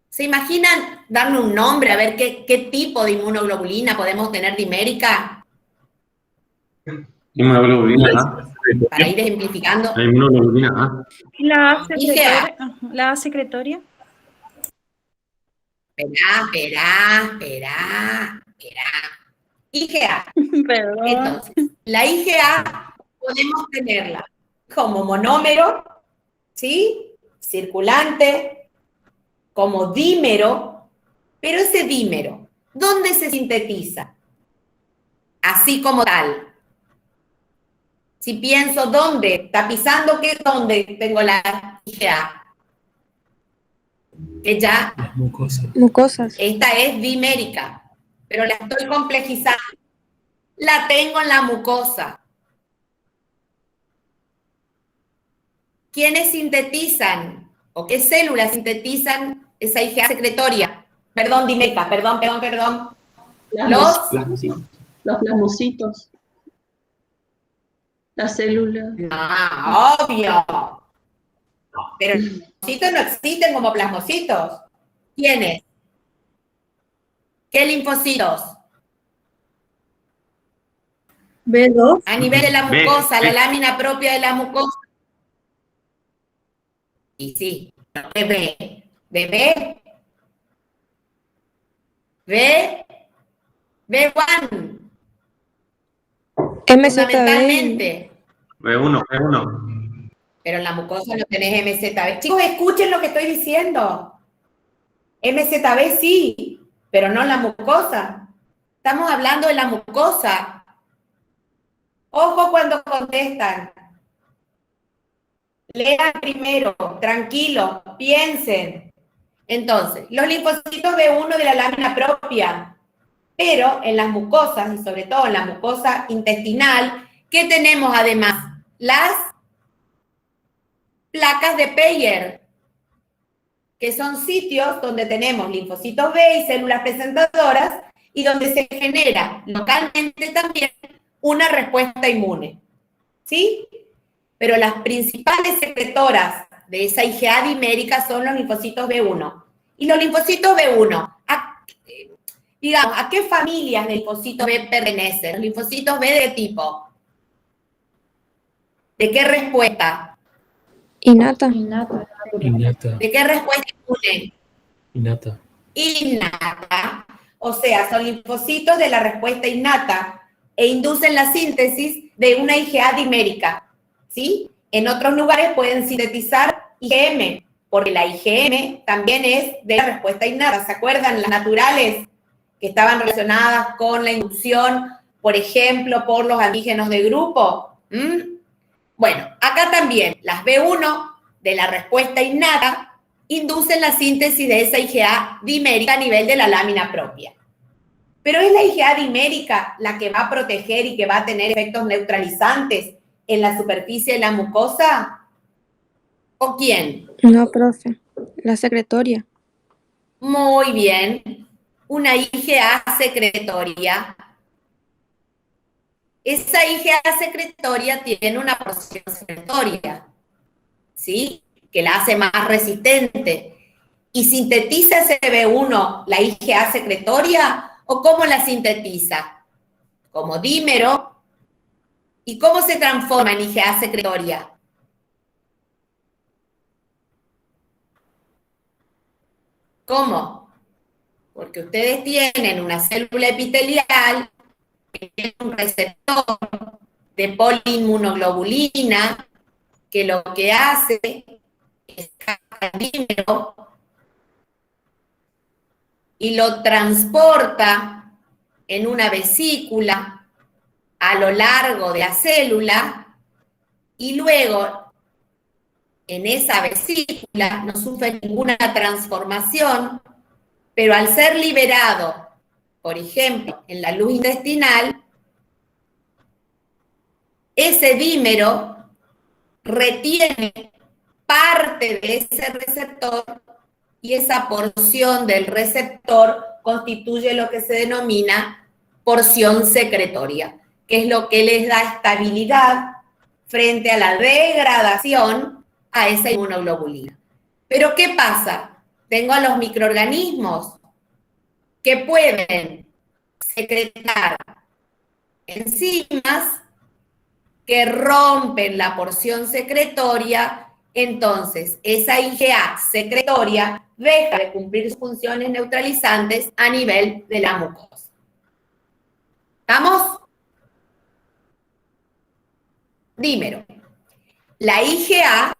¿se imaginan darme un nombre a ver qué tipo de inmunoglobulina podemos tener dimérica? Inmunoglobulina A. Para ir ejemplificando. La inmunoglobulina A. La A secretoria. Espera. IgA. Perdón. Entonces, la IgA podemos tenerla como monómero, ¿sí? Circulante, como dímero, pero ese dímero, ¿dónde se sintetiza? Así como tal. Si pienso, ¿dónde? Tapizando, ¿qué? ¿Dónde tengo la IgA? Que ya... Las mucosas. Mucosas. Esta es dimérica, pero la estoy complejizando. La tengo en la mucosa. ¿Quiénes sintetizan o qué células sintetizan esa IgA secretoria? Perdón, dimérica, perdón. Los plasmocitos. Las células. Ah, obvio. Pero los linfocitos no existen como plasmocitos. ¿Quiénes? ¿Qué linfocitos? B2. A nivel de la mucosa, la lámina propia de la mucosa. Y sí, B. B1. Fundamentalmente. B1. Pero en la mucosa no tenés MZB. Chicos, escuchen lo que estoy diciendo. MZB sí, pero no en la mucosa. Estamos hablando de la mucosa. Ojo cuando contestan. Lean primero, tranquilo, piensen. Entonces, los linfocitos B1 de la lámina propia, pero en las mucosas, y sobre todo en la mucosa intestinal, ¿qué tenemos además? Las placas de Peyer, que son sitios donde tenemos linfocitos B y células presentadoras, y donde se genera localmente también una respuesta inmune. ¿Sí? Pero las principales secretoras de esa IgA dimérica son los linfocitos B1. Y los linfocitos B1, digamos, ¿a qué familias de linfocitos B pertenecen? Los linfocitos B de tipo. ¿De qué respuesta? Innata. ¿De qué respuesta inmune? Innata. Innata. O sea, son linfocitos de la respuesta innata e inducen la síntesis de una IgA dimérica. ¿Sí? En otros lugares pueden sintetizar IgM, porque la IgM también es de la respuesta innata. ¿Se acuerdan? Las naturales que estaban relacionadas con la inducción, por ejemplo, por los antígenos de grupo. Bueno, acá también las B1 de la respuesta innata inducen la síntesis de esa IgA dimérica a nivel de la lámina propia. Pero ¿es la IgA dimérica la que va a proteger y que va a tener efectos neutralizantes en la superficie de la mucosa? ¿O quién? No, profe. La secretoria. Muy bien. Una IgA secretoria. Esa IgA secretoria tiene una porción secretoria, ¿sí? Que la hace más resistente. ¿Y sintetiza ese B1 la IgA secretoria o cómo la sintetiza? Como dímero. ¿Y cómo se transforma en IgA secretoria? ¿Cómo? Porque ustedes tienen una célula epitelial que tiene un receptor de poliinmunoglobulina que lo que hace es captar el dímero y lo transporta en una vesícula a lo largo de la célula y luego en esa vesícula no sufre ninguna transformación, pero al ser liberado, por ejemplo, en la luz intestinal, ese dímero retiene parte de ese receptor y esa porción del receptor constituye lo que se denomina porción secretoria, que es lo que les da estabilidad frente a la degradación a esa inmunoglobulina. Pero ¿qué pasa? Tengo a los microorganismos que pueden secretar enzimas que rompen la porción secretoria, entonces esa IgA secretoria deja de cumplir sus funciones neutralizantes a nivel de la mucosa. ¿Estamos? Dímero. La IgA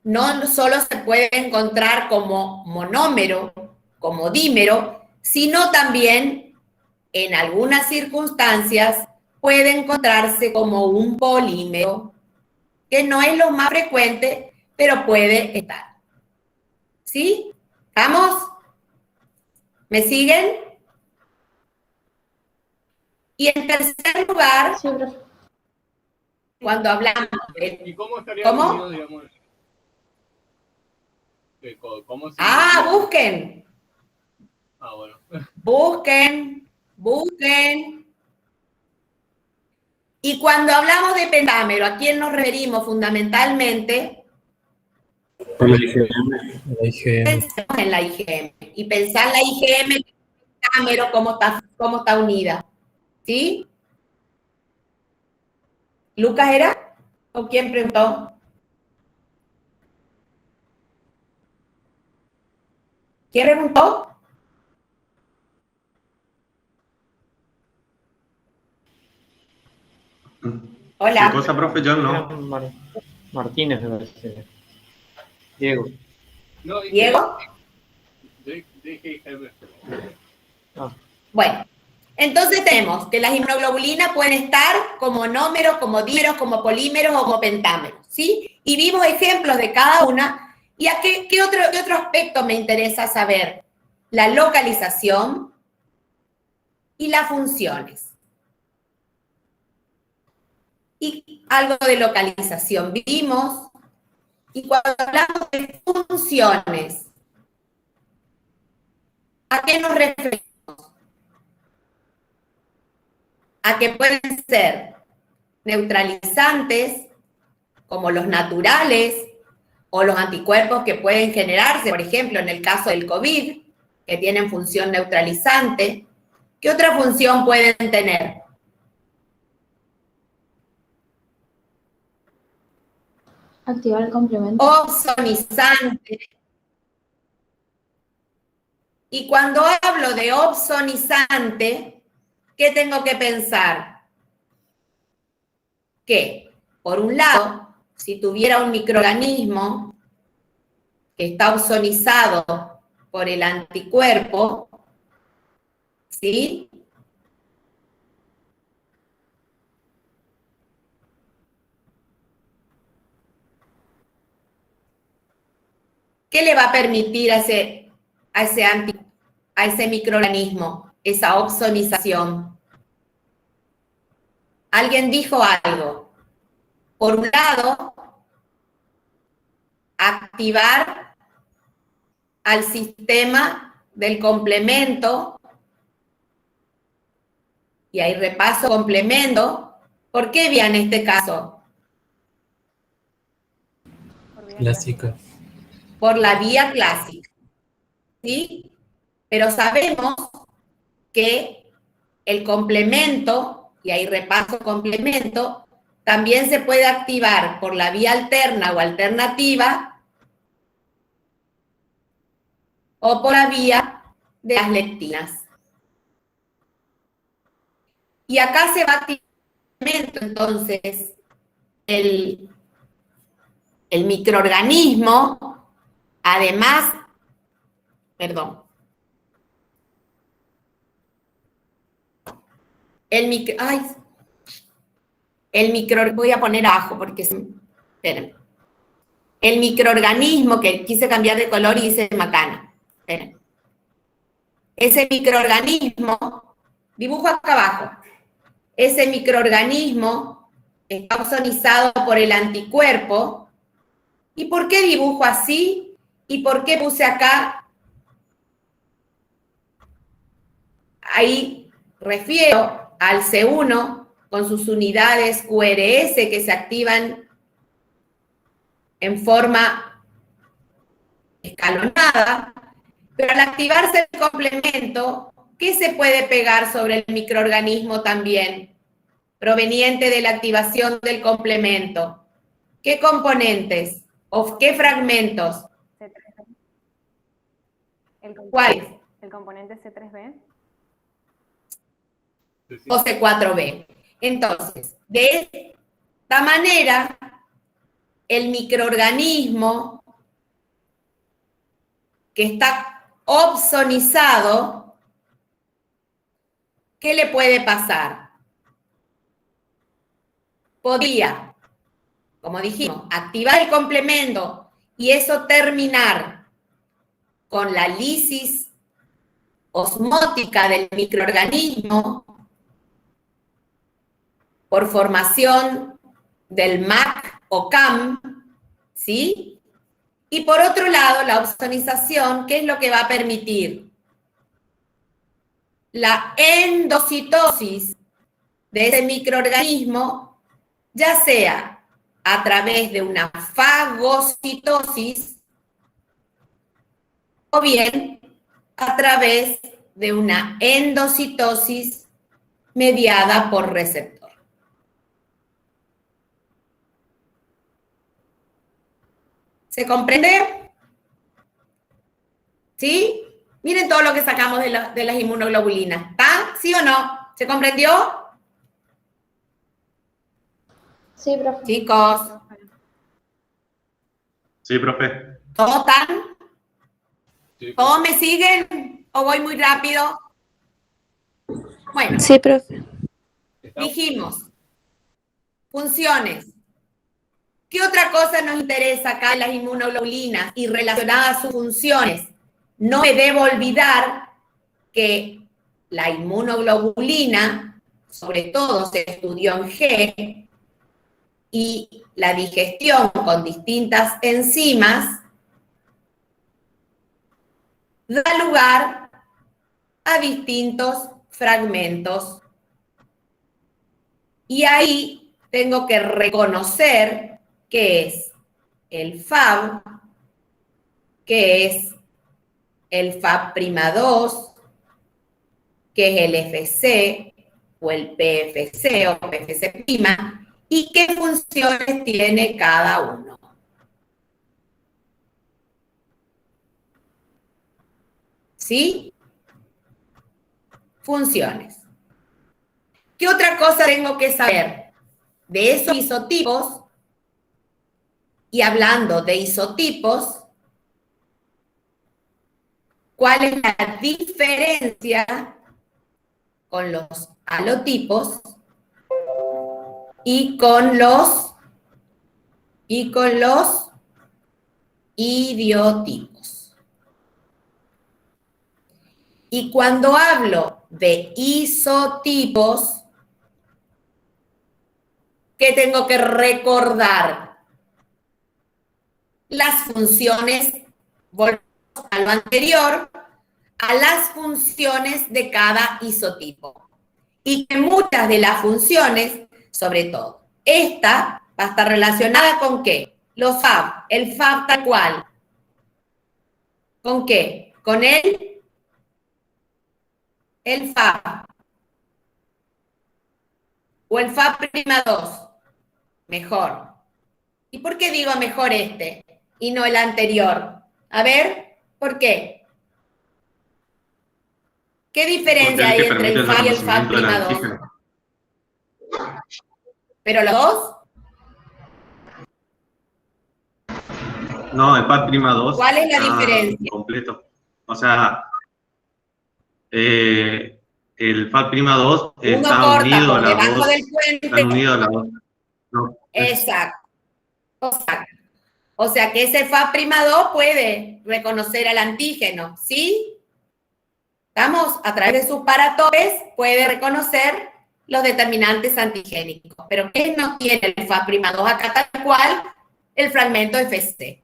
no solo se puede encontrar como monómero, como dímero, sino también en algunas circunstancias puede encontrarse como un polímero, que no es lo más frecuente, pero puede estar. ¿Sí? ¿Estamos? ¿Me siguen? Y en tercer lugar, cuando hablamos de... ¿Y cómo estaría ¿Cómo? unido, digamos? ¿Cómo se Busquen. Bueno. Busquen. Y cuando hablamos de pentámero, ¿a quién nos referimos fundamentalmente? Por la IgM. La IgM. Pensemos en la IgM. Y pensar la IgM, Camero, cómo está unida. ¿Sí? ¿Lucas era? ¿O quién preguntó? ¿Quién preguntó? Hola. ¿Qué cosa, profe? Yo no. Martínez, me parece. Diego. No, dije- ¿Diego? Dije IgM. Bueno, entonces tenemos que las inmunoglobulinas pueden estar como monómeros, como dímeros, como polímeros o como pentámeros, ¿sí? Y vimos ejemplos de cada una. ¿Y a qué otro aspecto me interesa saber? La localización y las funciones. Y algo de localización vimos. Y cuando hablamos de funciones, ¿a qué nos referimos? A que pueden ser neutralizantes, como los naturales, o los anticuerpos que pueden generarse, por ejemplo, en el caso del COVID, que tienen función neutralizante. ¿Qué otra función pueden tener? Activar el complemento. Opsonizante. Y cuando hablo de opsonizante, ¿qué tengo que pensar? Que, por un lado, si tuviera un microorganismo que está opsonizado por el anticuerpo, ¿sí? ¿Qué le va a permitir a ese microorganismo esa opsonización? Alguien dijo algo. Por un lado, activar al sistema del complemento, y ahí repaso complemento. ¿Por qué vía en este caso? Clásica. Por la vía clásica, ¿sí? Pero sabemos que el complemento, y ahí repaso complemento, también se puede activar por la vía alterna o alternativa, o por la vía de las lectinas. Y acá se va a activar entonces el microorganismo, además, voy a poner abajo porque esperen. El microorganismo, que quise cambiar de color y dice macana. Esperen. Ese microorganismo, dibujo acá abajo. Ese microorganismo está opsonizado por el anticuerpo. ¿Y por qué dibujo así? ¿Y por qué puse acá? Ahí refiero al C1 con sus unidades QRS que se activan en forma escalonada, pero al activarse el complemento, ¿qué se puede pegar sobre el microorganismo también? Proveniente de la activación del complemento. ¿Qué componentes o qué fragmentos? ¿Cuáles? ¿El componente C3b? O C4b. Entonces, de esta manera, el microorganismo que está opsonizado, ¿qué le puede pasar? Podría, como dijimos, activar el complemento y eso terminar con la lisis osmótica del microorganismo por formación del MAC o CAM, ¿sí? Y por otro lado, la opsonización, ¿qué es lo que va a permitir? La endocitosis de ese microorganismo, ya sea a través de una fagocitosis o bien a través de una endocitosis mediada por receptor. ¿Se comprende? ¿Sí? Miren todo lo que sacamos de las inmunoglobulinas. ¿Está? ¿Sí o no? ¿Se comprendió? Sí, profe. Chicos. Sí, profe. ¿Todos están? ¿Todos me siguen o voy muy rápido? Bueno. Sí, profe. Dijimos, funciones. ¿Qué otra cosa nos interesa acá en las inmunoglobulinas y relacionada a sus funciones? No me debo olvidar que la inmunoglobulina, sobre todo se estudió en G, y la digestión con distintas enzimas, da lugar a distintos fragmentos. Y ahí tengo que reconocer qué es el Fab, qué es el Fab'2, qué es el FC o el PFC o PFC', y qué funciones tiene cada uno. ¿Sí? Funciones. ¿Qué otra cosa tengo que saber? De esos isotipos, y hablando de isotipos, ¿cuál es la diferencia con los halotipos y con los idiotipos? Y cuando hablo de isotipos, ¿qué tengo que recordar? Las funciones, volvemos a lo anterior, a las funciones de cada isotipo. Y que muchas de las funciones, sobre todo, esta va a estar relacionada con ¿qué? Los Fab, el Fab tal cual. ¿Con qué? Con el Fab. O el Fab'2. Mejor. ¿Y por qué digo mejor este y no el anterior? A ver, ¿por qué? ¿Qué diferencia hay entre el Fab y el Fab'2? ¿Pero los dos? No, el Fab'2. ¿Cuál es la diferencia? Completo. O sea, el Fab'2 está corta unido por a las debajo dos. del puente. Están unidos a las dos. No, Exacto. O sea que ese Fab'2 puede reconocer al antígeno, ¿sí? ¿Estamos? A través de sus paratopes puede reconocer los determinantes antigénicos. Pero ¿qué no tiene el Fab'2 acá tal cual? El fragmento FC.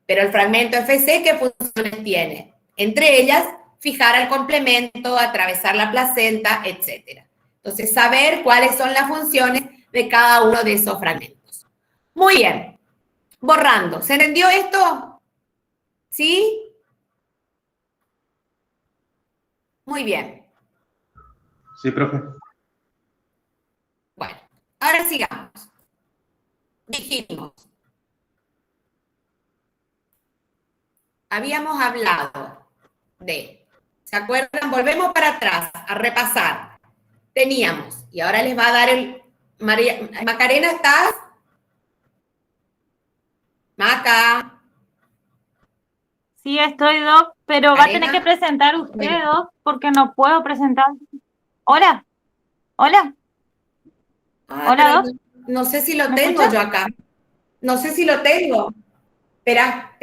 Pero el fragmento FC, ¿qué funciones tiene? Entre ellas, fijar al complemento, atravesar la placenta, etc. Entonces, saber cuáles son las funciones de cada uno de esos fragmentos. Muy bien. Borrando. ¿Se entendió esto? ¿Sí? Muy bien. Sí, profe. Bueno, ahora sigamos. Dijimos. Habíamos hablado de, ¿se acuerdan? Volvemos para atrás a repasar. Teníamos, y ahora les va a dar el... Macarena, ¿estás? Maca. Sí, estoy, Doc, pero va a tener que presentar usted, Doc, porque no puedo presentar. Hola. Hola. Hola, Doc. No sé si lo tengo yo acá. No sé si lo tengo. Espera.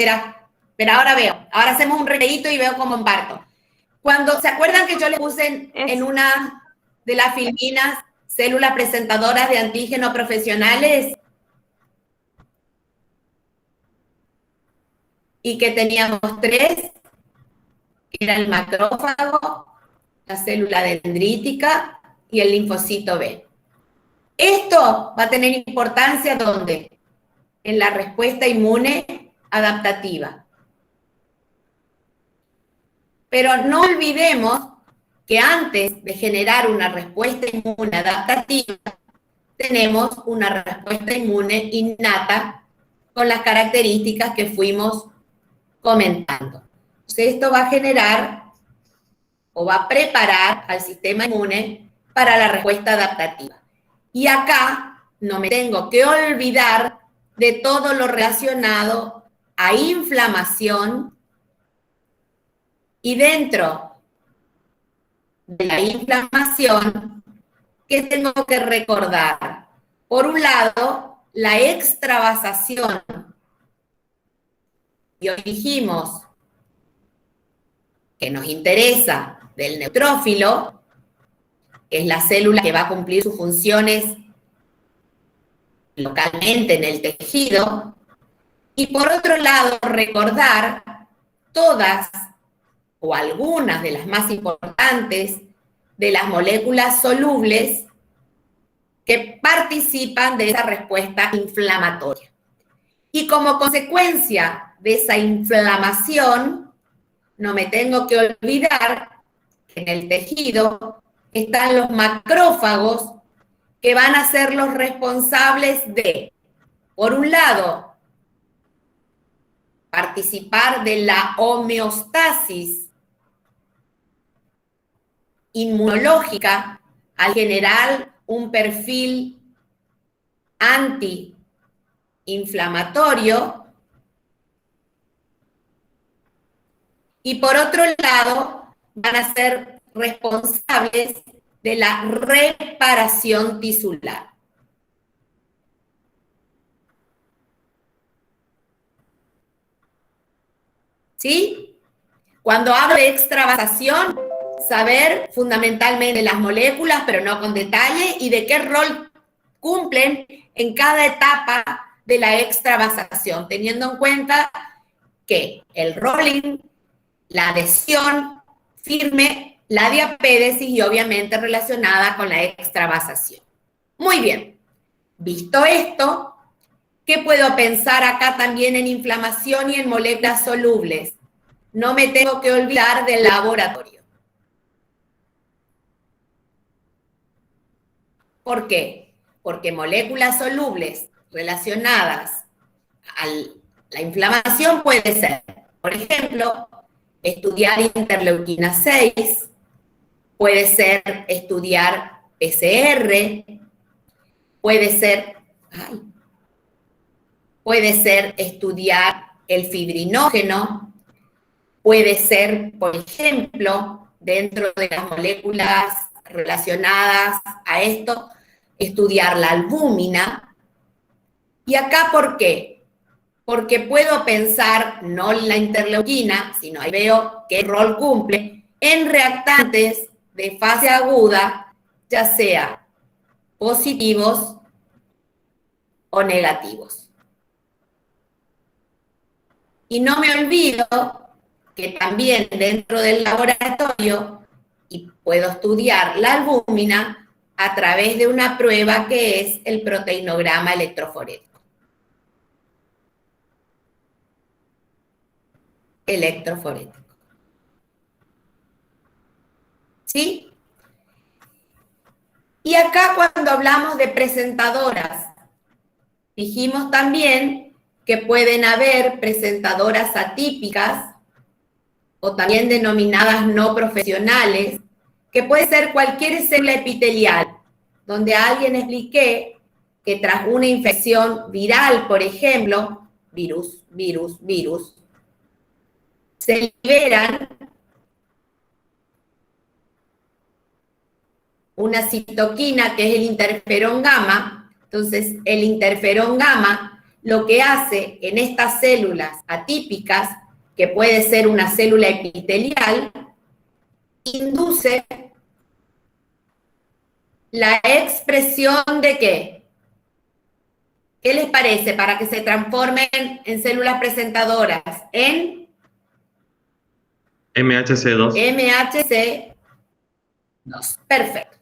Ahora veo. Ahora hacemos un recreíto y veo cómo embarco. Cuando, ¿se acuerdan que yo le puse en una de las filminas células presentadoras de antígeno profesionales? Y que teníamos 3, que era el macrófago, la célula dendrítica y el linfocito B. Esto va a tener importancia ¿dónde? En la respuesta inmune adaptativa. Pero no olvidemos que antes de generar una respuesta inmune adaptativa, tenemos una respuesta inmune innata con las características que fuimos comentando. Entonces, esto va a generar o va a preparar al sistema inmune para la respuesta adaptativa. Y acá no me tengo que olvidar de todo lo relacionado a inflamación, y dentro de la inflamación, ¿qué tengo que recordar? Por un lado, la extravasación. Y hoy dijimos que nos interesa del neutrófilo, que es la célula que va a cumplir sus funciones localmente en el tejido. Y por otro lado, recordar todas o algunas de las más importantes de las moléculas solubles que participan de esa respuesta inflamatoria. Y como consecuencia de esa inflamación, no me tengo que olvidar que en el tejido están los macrófagos que van a ser los responsables de, por un lado, participar de la homeostasis inmunológica al generar un perfil antiinflamatorio, y por otro lado van a ser responsables de la reparación tisular. ¿Sí? Cuando hablo de extravasación, saber fundamentalmente las moléculas, pero no con detalle, y de qué rol cumplen en cada etapa de la extravasación, teniendo en cuenta que el rolling, la adhesión firme, la diapédesis y obviamente relacionada con la extravasación. Muy bien, visto esto, ¿qué puedo pensar acá también en inflamación y en moléculas solubles? No me tengo que olvidar del laboratorio. ¿Por qué? Porque moléculas solubles relacionadas a la inflamación puede ser, por ejemplo, estudiar interleuquina 6, puede ser estudiar PCR, puede ser estudiar el fibrinógeno, puede ser, por ejemplo, dentro de las moléculas relacionadas a esto, estudiar la albúmina. ¿Y acá por qué? Porque puedo pensar, no en la interleuquina, sino ahí veo qué rol cumple, en reactantes de fase aguda, ya sea positivos o negativos. Y no me olvido que también dentro del laboratorio, y puedo estudiar la albúmina a través de una prueba que es el proteinograma electroforético. ¿Sí? Y acá cuando hablamos de presentadoras, dijimos también que pueden haber presentadoras atípicas o también denominadas no profesionales, que puede ser cualquier célula epitelial, donde a alguien expliqué que tras una infección viral, por ejemplo, virus, se liberan una citoquina que es el interferón gamma. Entonces, el interferón gamma lo que hace en estas células atípicas, que puede ser una célula epitelial, induce la expresión de ¿qué? ¿Qué les parece? Para que se transformen en células presentadoras, en MHC2. MHC2. Perfecto.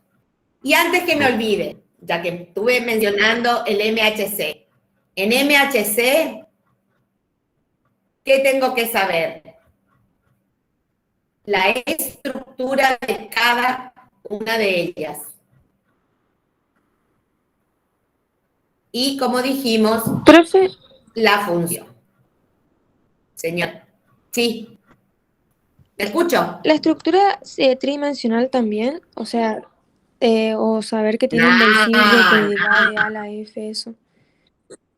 Y antes que me olvide, ya que estuve mencionando el MHC, en MHC, ¿qué tengo que saber? la estructura de cada una de ellas. Y como dijimos, Profe, la función. Señor, sí. ¿Te escucho? la estructura tridimensional también, o sea, o saber que tiene un bolsillo que va de A a la F, eso.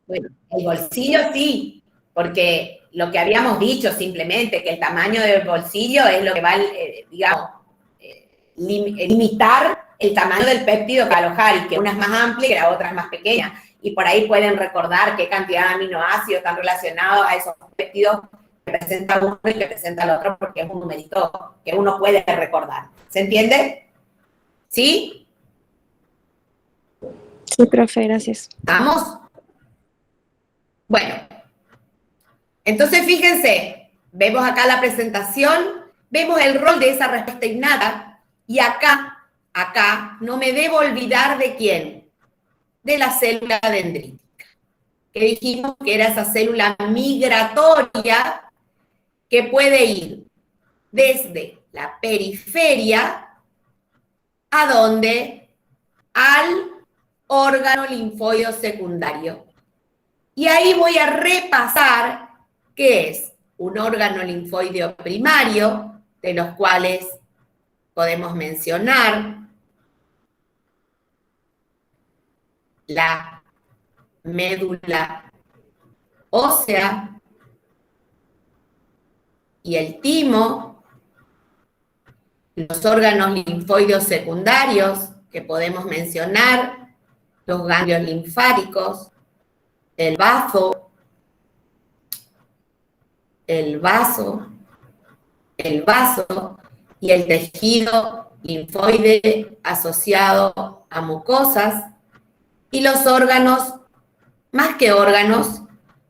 Bueno, el bolsillo sí, porque lo que habíamos dicho simplemente, que el tamaño del bolsillo es lo que va, digamos, limitar el tamaño del péptido que va a alojar, y que una es más amplia y la otra es más pequeña. Y por ahí pueden recordar qué cantidad de aminoácidos están relacionados a esos péptidos que presenta uno y que presenta el otro, porque es un numerito que uno puede recordar. ¿Se entiende? ¿Sí? Sí, profe, gracias. ¿Vamos? Bueno, entonces fíjense, vemos acá la presentación, vemos el rol de esa respuesta innata, y acá, no me debo olvidar de quién, de la célula dendrítica, que dijimos que era esa célula migratoria que puede ir desde la periferia a donde, al órgano linfóideo secundario. Y ahí voy a repasar qué es un órgano linfóideo primario, de los cuales podemos mencionar la médula ósea y el timo, los órganos linfóideos secundarios que podemos mencionar, los ganglios linfáticos, el vaso, y el tejido linfoide asociado a mucosas, y los órganos, más que órganos,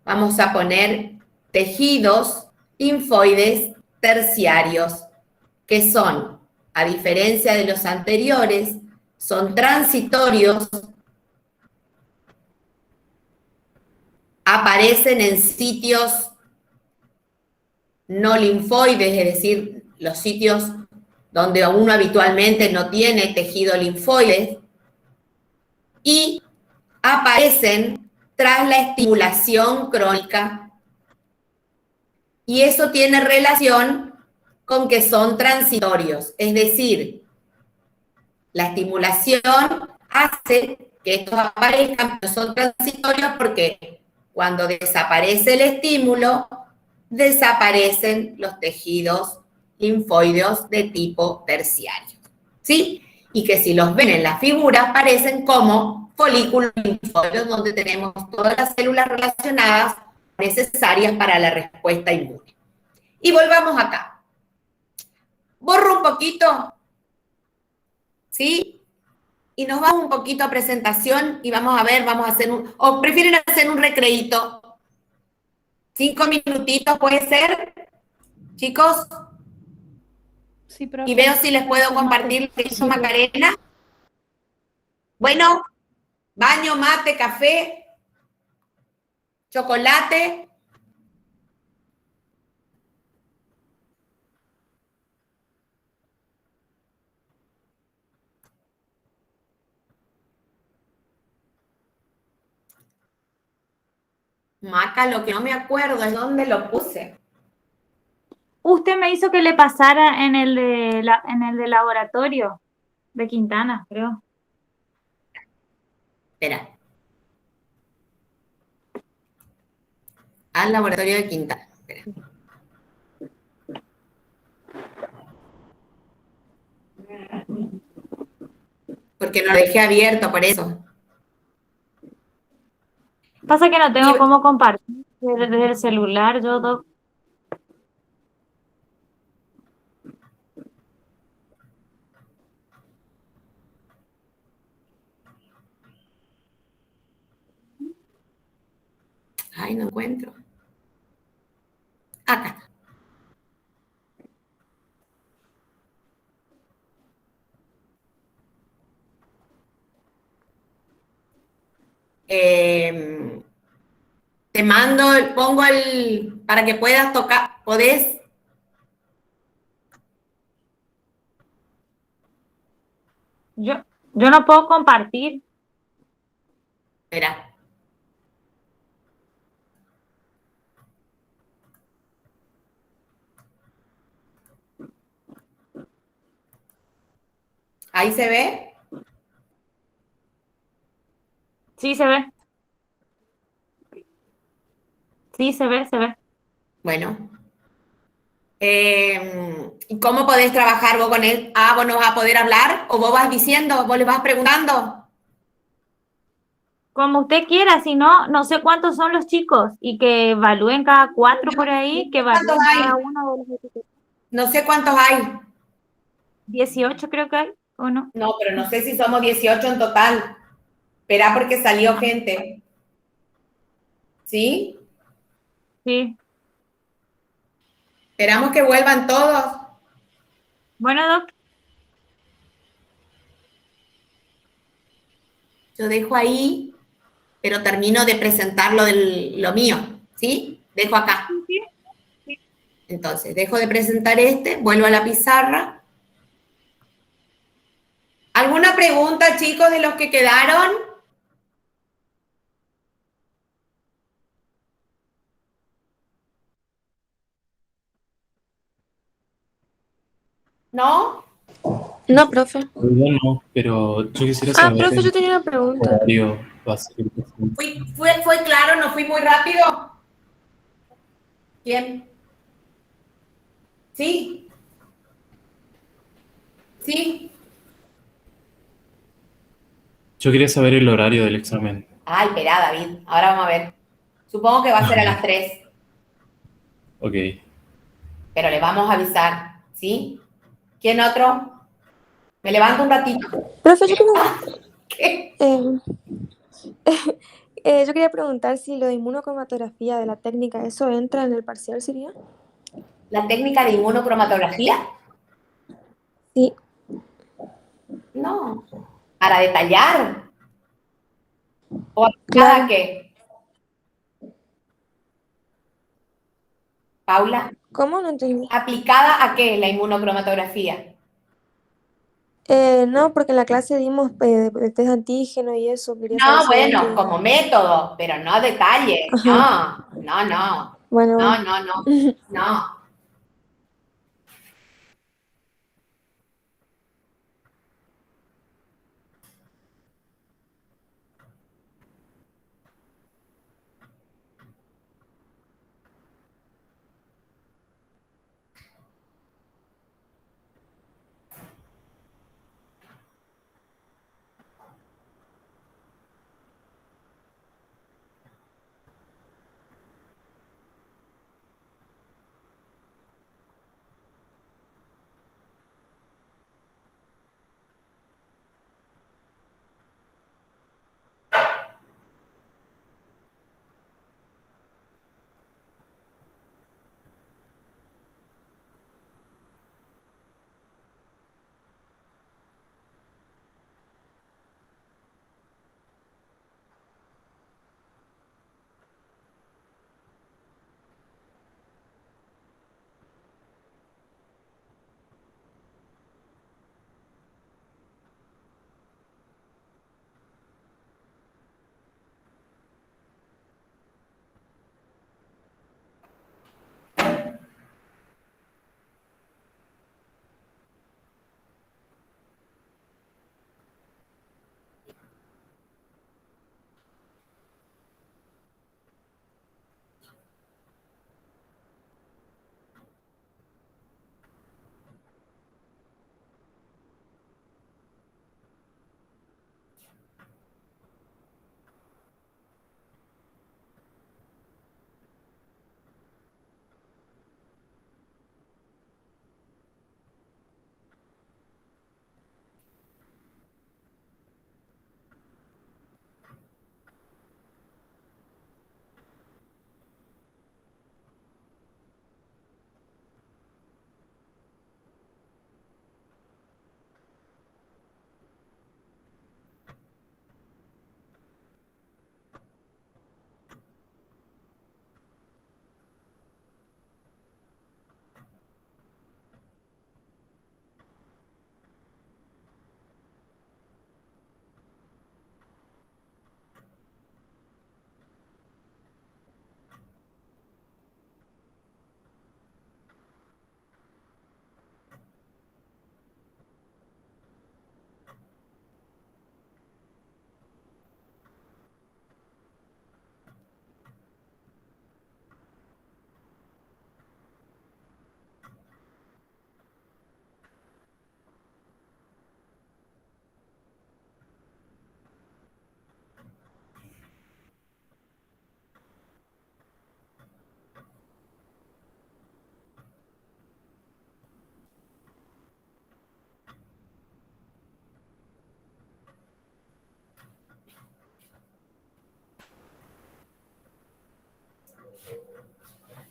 vamos a poner tejidos linfoides terciarios, que son, a diferencia de los anteriores, son transitorios, aparecen en sitios no linfoides, es decir, los sitios donde uno habitualmente no tiene tejido linfoide, y aparecen tras la estimulación crónica. Y eso tiene relación con que son transitorios, es decir, la estimulación hace que estos aparezcan, pero son transitorios porque cuando desaparece el estímulo, desaparecen los tejidos linfoideos de tipo terciario, ¿sí? Y que si los ven en la figura, aparecen como folículos linfóideos, donde tenemos todas las células relacionadas necesarias para la respuesta inmune. Y volvamos acá. Borro un poquito, ¿sí? Y nos vamos un poquito a presentación y vamos a ver, vamos a hacer o prefieren hacer un recreíto. 5 minutitos puede ser, chicos. Sí, profe. Y veo si les puedo compartir lo que hizo Macarena. Bueno, baño, mate, café, chocolate. Maca, lo que no me acuerdo es dónde lo puse. Usted me hizo que le pasara en el de laboratorio de Quintana, creo. Espera. Al laboratorio de Quintana. Espera. Porque no lo dejé abierto, por eso. Pasa que no tengo cómo compartir desde el celular, yo Ay, no encuentro. Acá. Te mando, pongo para que puedas tocar, podés. Yo no puedo compartir. Espera. ¿Ahí se ve? Sí, se ve. Sí, se ve, se ve. Bueno. ¿Y cómo podés trabajar vos con él? Ah, ¿vos no vas a poder hablar? ¿O vos vas diciendo? ¿Vos le vas preguntando? Como usted quiera, si no, no sé cuántos son los chicos y que evalúen cada 4 por ahí, que ¿Cuántos evalúen hay? cada uno de los etiquetas. No sé cuántos hay. 18 creo que hay, ¿o no? No, pero no sé si somos 18 en total. Espera porque salió gente. ¿Sí? Sí. Esperamos que vuelvan todos. Bueno, Doc. Yo dejo ahí, pero termino de presentar lo mío. ¿Sí? Dejo acá. Entonces, dejo de presentar vuelvo a la pizarra. ¿Alguna pregunta, chicos, de los que quedaron? ¿No? No, profe. Perdón, no, pero yo quisiera Ah, saber profe, yo el tenía una pregunta. horario va a ser. ¿Fue claro? ¿No fui muy rápido? ¿Quién? ¿Sí? ¿Sí? Yo quería saber el horario del examen. Ay, espera, David. Ahora vamos a ver. Supongo que va a ser a las 3, Ok. pero le vamos a avisar. ¿Sí? ¿Quién otro? Me levanto un ratito. Profe, yo quería, ¿Qué? yo quería preguntar si lo de inmunocromatografía de la técnica, ¿eso entra en el parcial, sería? ¿La técnica de inmunocromatografía? Sí. No. ¿Para detallar? ¿O aplicada Claro. a qué? Paula. ¿Cómo? No entendí. ¿Aplicada a qué la inmunocromatografía? No, porque en la clase dimos el test de antígeno y eso. Quería saber No, si bueno, entra. como método, pero no detalle. Ajá. No, no, no. Bueno, No, bueno. no, no. No.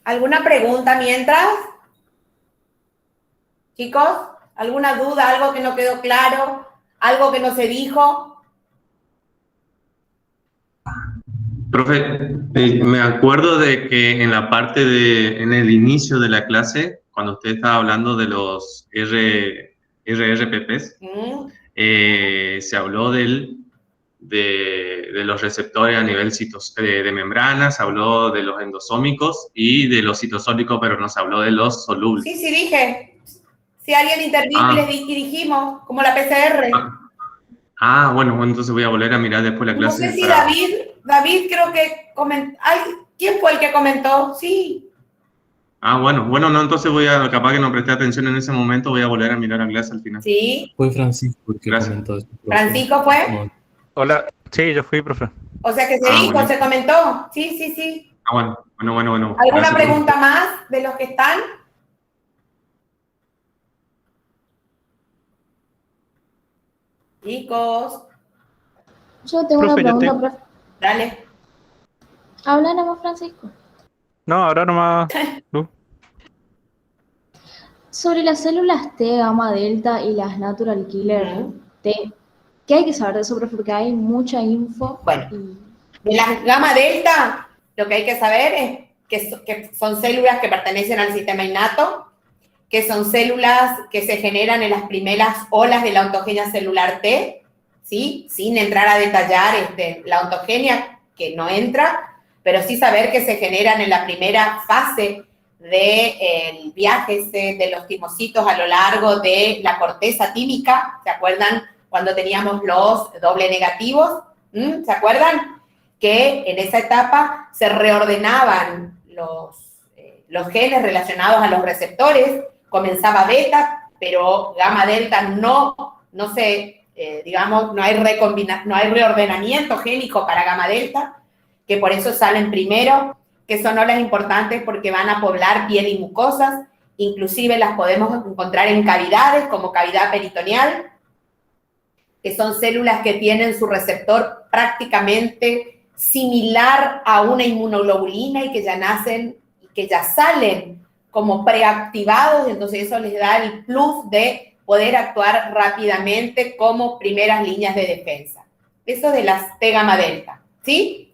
¿Alguna pregunta mientras? Chicos, ¿alguna duda, algo que no quedó claro, algo que no se dijo? Profe, me acuerdo de que en la parte en el inicio de la clase, cuando usted estaba hablando de los RRPPs, se habló de los receptores a nivel de membranas, se habló de los endosómicos y de los citosólicos, pero no se habló de los solubles. Sí, dije. Si alguien intervino y dijimos, como la PCR. Bueno, entonces voy a volver a mirar después la clase. No sé si David creo que comentó. ¿Quién fue el que comentó? Sí. Bueno, no, entonces capaz que no presté atención en ese momento, voy a volver a mirar la clase al final. Sí. Fue Francisco el que comentó eso. ¿Francisco fue? Hola, sí, yo fui, profe. O sea que se dijo, bueno. Se comentó. Sí. Bueno. ¿Alguna Gracias, pregunta profe. más de los que están? Chicos. Yo tengo una pregunta, profe. Dale. ¿Habla nada más Francisco? No, ahora nomás. Sobre las células T, gamma, delta y las natural killer T, ¿qué hay que saber de eso, profe? Porque hay mucha info. Bueno, de las gamma delta, lo que hay que saber es que son células que pertenecen al sistema innato, que son células que se generan en las primeras olas de la ontogenia celular T, ¿sí? Sin entrar a detallar la ontogenia, que no entra, pero sí saber que se generan en la primera fase del viaje de los timocitos a lo largo de la corteza tímica. ¿Se acuerdan cuando teníamos los doble negativos? ¿Se acuerdan? Que en esa etapa se reordenaban los genes relacionados a los receptores. Comenzaba beta, pero gamma delta no se, no hay reordenamiento génico para gamma delta, que por eso salen primero, que son olas importantes porque van a poblar piel y mucosas, inclusive las podemos encontrar en cavidades como cavidad peritoneal, que son células que tienen su receptor prácticamente similar a una inmunoglobulina y que ya nacen y que ya salen como preactivados, entonces eso les da el plus de poder actuar rápidamente como primeras líneas de defensa. Eso de las T gamma delta, ¿sí?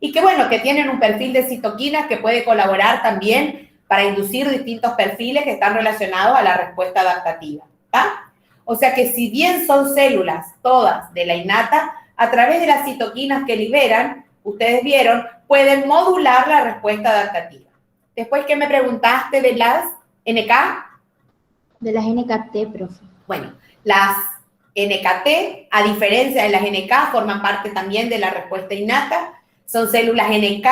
Y que bueno, que tienen un perfil de citoquinas que puede colaborar también para inducir distintos perfiles que están relacionados a la respuesta adaptativa, ¿tá? O sea que si bien son células todas de la innata, a través de las citoquinas que liberan, ustedes vieron, pueden modular la respuesta adaptativa. Después, ¿qué me preguntaste de las NK? De las NKT, profe. Bueno, las NKT, a diferencia de las NK, forman parte también de la respuesta innata. Son células NK,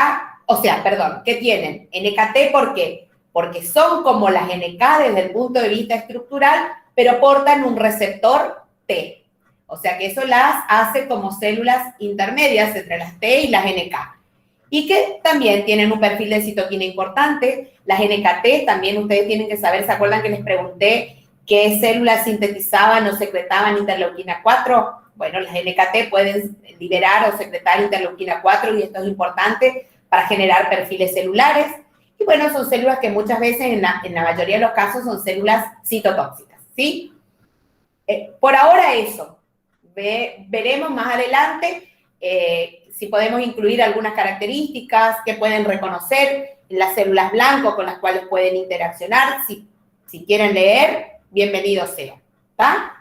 ¿qué tienen? NKT, ¿por qué? Porque son como las NK desde el punto de vista estructural, pero portan un receptor T. O sea que eso las hace como células intermedias entre las T y las NK. Y que también tienen un perfil de citoquina importante. Las NKT también ustedes tienen que saber, ¿se acuerdan que les pregunté qué células sintetizaban o secretaban interleuquina 4? Bueno, las NKT pueden liberar o secretar interleuquina 4 y esto es importante para generar perfiles celulares. Y bueno, son células que muchas veces, en la mayoría de los casos, son células citotóxicas, ¿sí? Por ahora eso. Veremos más adelante si podemos incluir algunas características que pueden reconocer en las células blanco con las cuales pueden interaccionar. Si quieren leer, bienvenido sea, ¿está?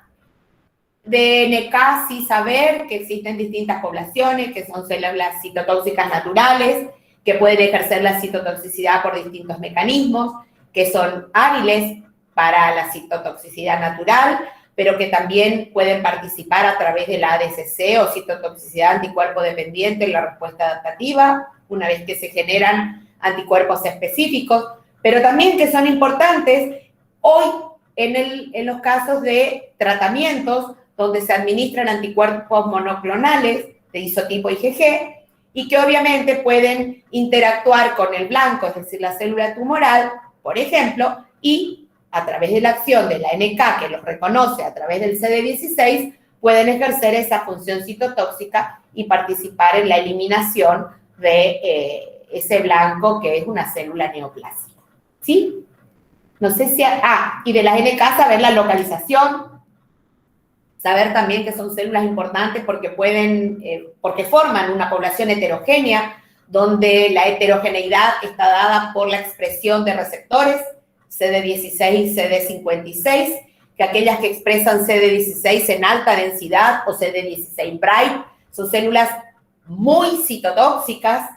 De NK sí saber que existen distintas poblaciones, que son células citotóxicas naturales, que pueden ejercer la citotoxicidad por distintos mecanismos, que son hábiles para la citotoxicidad natural, pero que también pueden participar a través de la ADCC o citotoxicidad anticuerpo dependiente en la respuesta adaptativa, una vez que se generan anticuerpos específicos, pero también que son importantes hoy en los casos de tratamientos donde se administran anticuerpos monoclonales de isotipo IgG y que obviamente pueden interactuar con el blanco, es decir, la célula tumoral, por ejemplo, y a través de la acción de la NK, que los reconoce a través del CD16, pueden ejercer esa función citotóxica y participar en la eliminación de ese blanco que es una célula neoplásica. ¿Sí? No sé si... y de las NK saber la localización, saber también que son células importantes porque porque forman una población heterogénea, donde la heterogeneidad está dada por la expresión de receptores, CD16 y CD56, que aquellas que expresan CD16 en alta densidad o CD16 bright son células muy citotóxicas,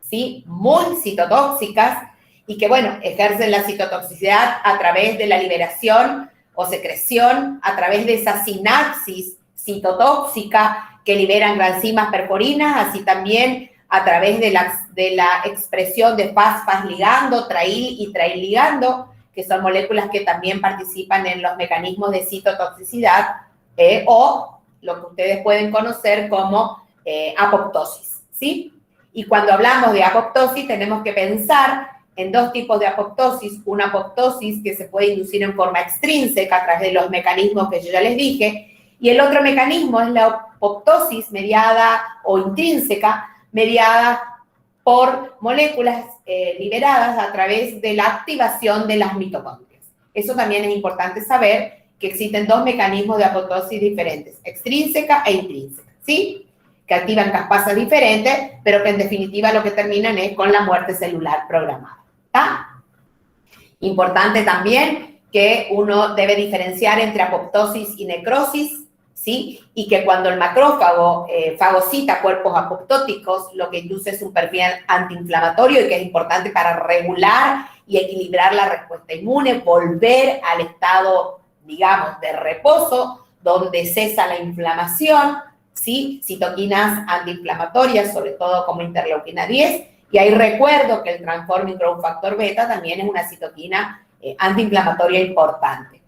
¿sí? Muy citotóxicas, y que, bueno, ejercen la citotoxicidad a través de la liberación o secreción, a través de esa sinapsis citotóxica que liberan granzimas perforinas, así también a través de la expresión de fas ligando, trail y trail ligando, que son moléculas que también participan en los mecanismos de citotoxicidad, o lo que ustedes pueden conocer como apoptosis, ¿sí? Y cuando hablamos de apoptosis tenemos que pensar en dos tipos de apoptosis, una apoptosis que se puede inducir en forma extrínseca a través de los mecanismos que yo ya les dije, y el otro mecanismo es la apoptosis mediada o intrínseca, mediada por moléculas liberadas a través de la activación de las mitocondrias. Eso también es importante saber, que existen dos mecanismos de apoptosis diferentes, extrínseca e intrínseca, ¿sí? Que activan caspasas diferentes, pero que en definitiva lo que terminan es con la muerte celular programada. ¿Está? Importante también que uno debe diferenciar entre apoptosis y necrosis, ¿sí? Y que cuando el macrófago fagocita cuerpos apoptóticos, lo que induce es un perfil antiinflamatorio y que es importante para regular y equilibrar la respuesta inmune, volver al estado, digamos, de reposo, donde cesa la inflamación, ¿sí? Citoquinas antiinflamatorias, sobre todo como interleuquina 10, y ahí recuerdo que el Transforming Growth Factor Beta también es una citoquina antiinflamatoria importante.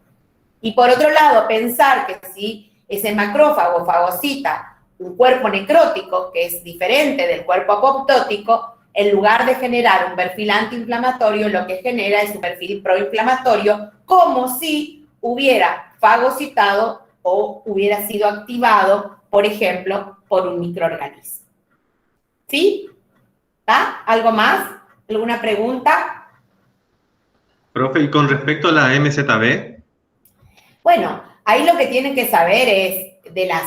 Y por otro lado, pensar que si ese macrófago fagocita un cuerpo necrótico, que es diferente del cuerpo apoptótico, en lugar de generar un perfil antiinflamatorio, lo que genera es un perfil proinflamatorio, como si hubiera fagocitado o hubiera sido activado, por ejemplo, por un microorganismo. ¿Sí? ¿Está? ¿Algo más? ¿Alguna pregunta? Profe, y con respecto a la MZB. Bueno, ahí lo que tienen que saber es de las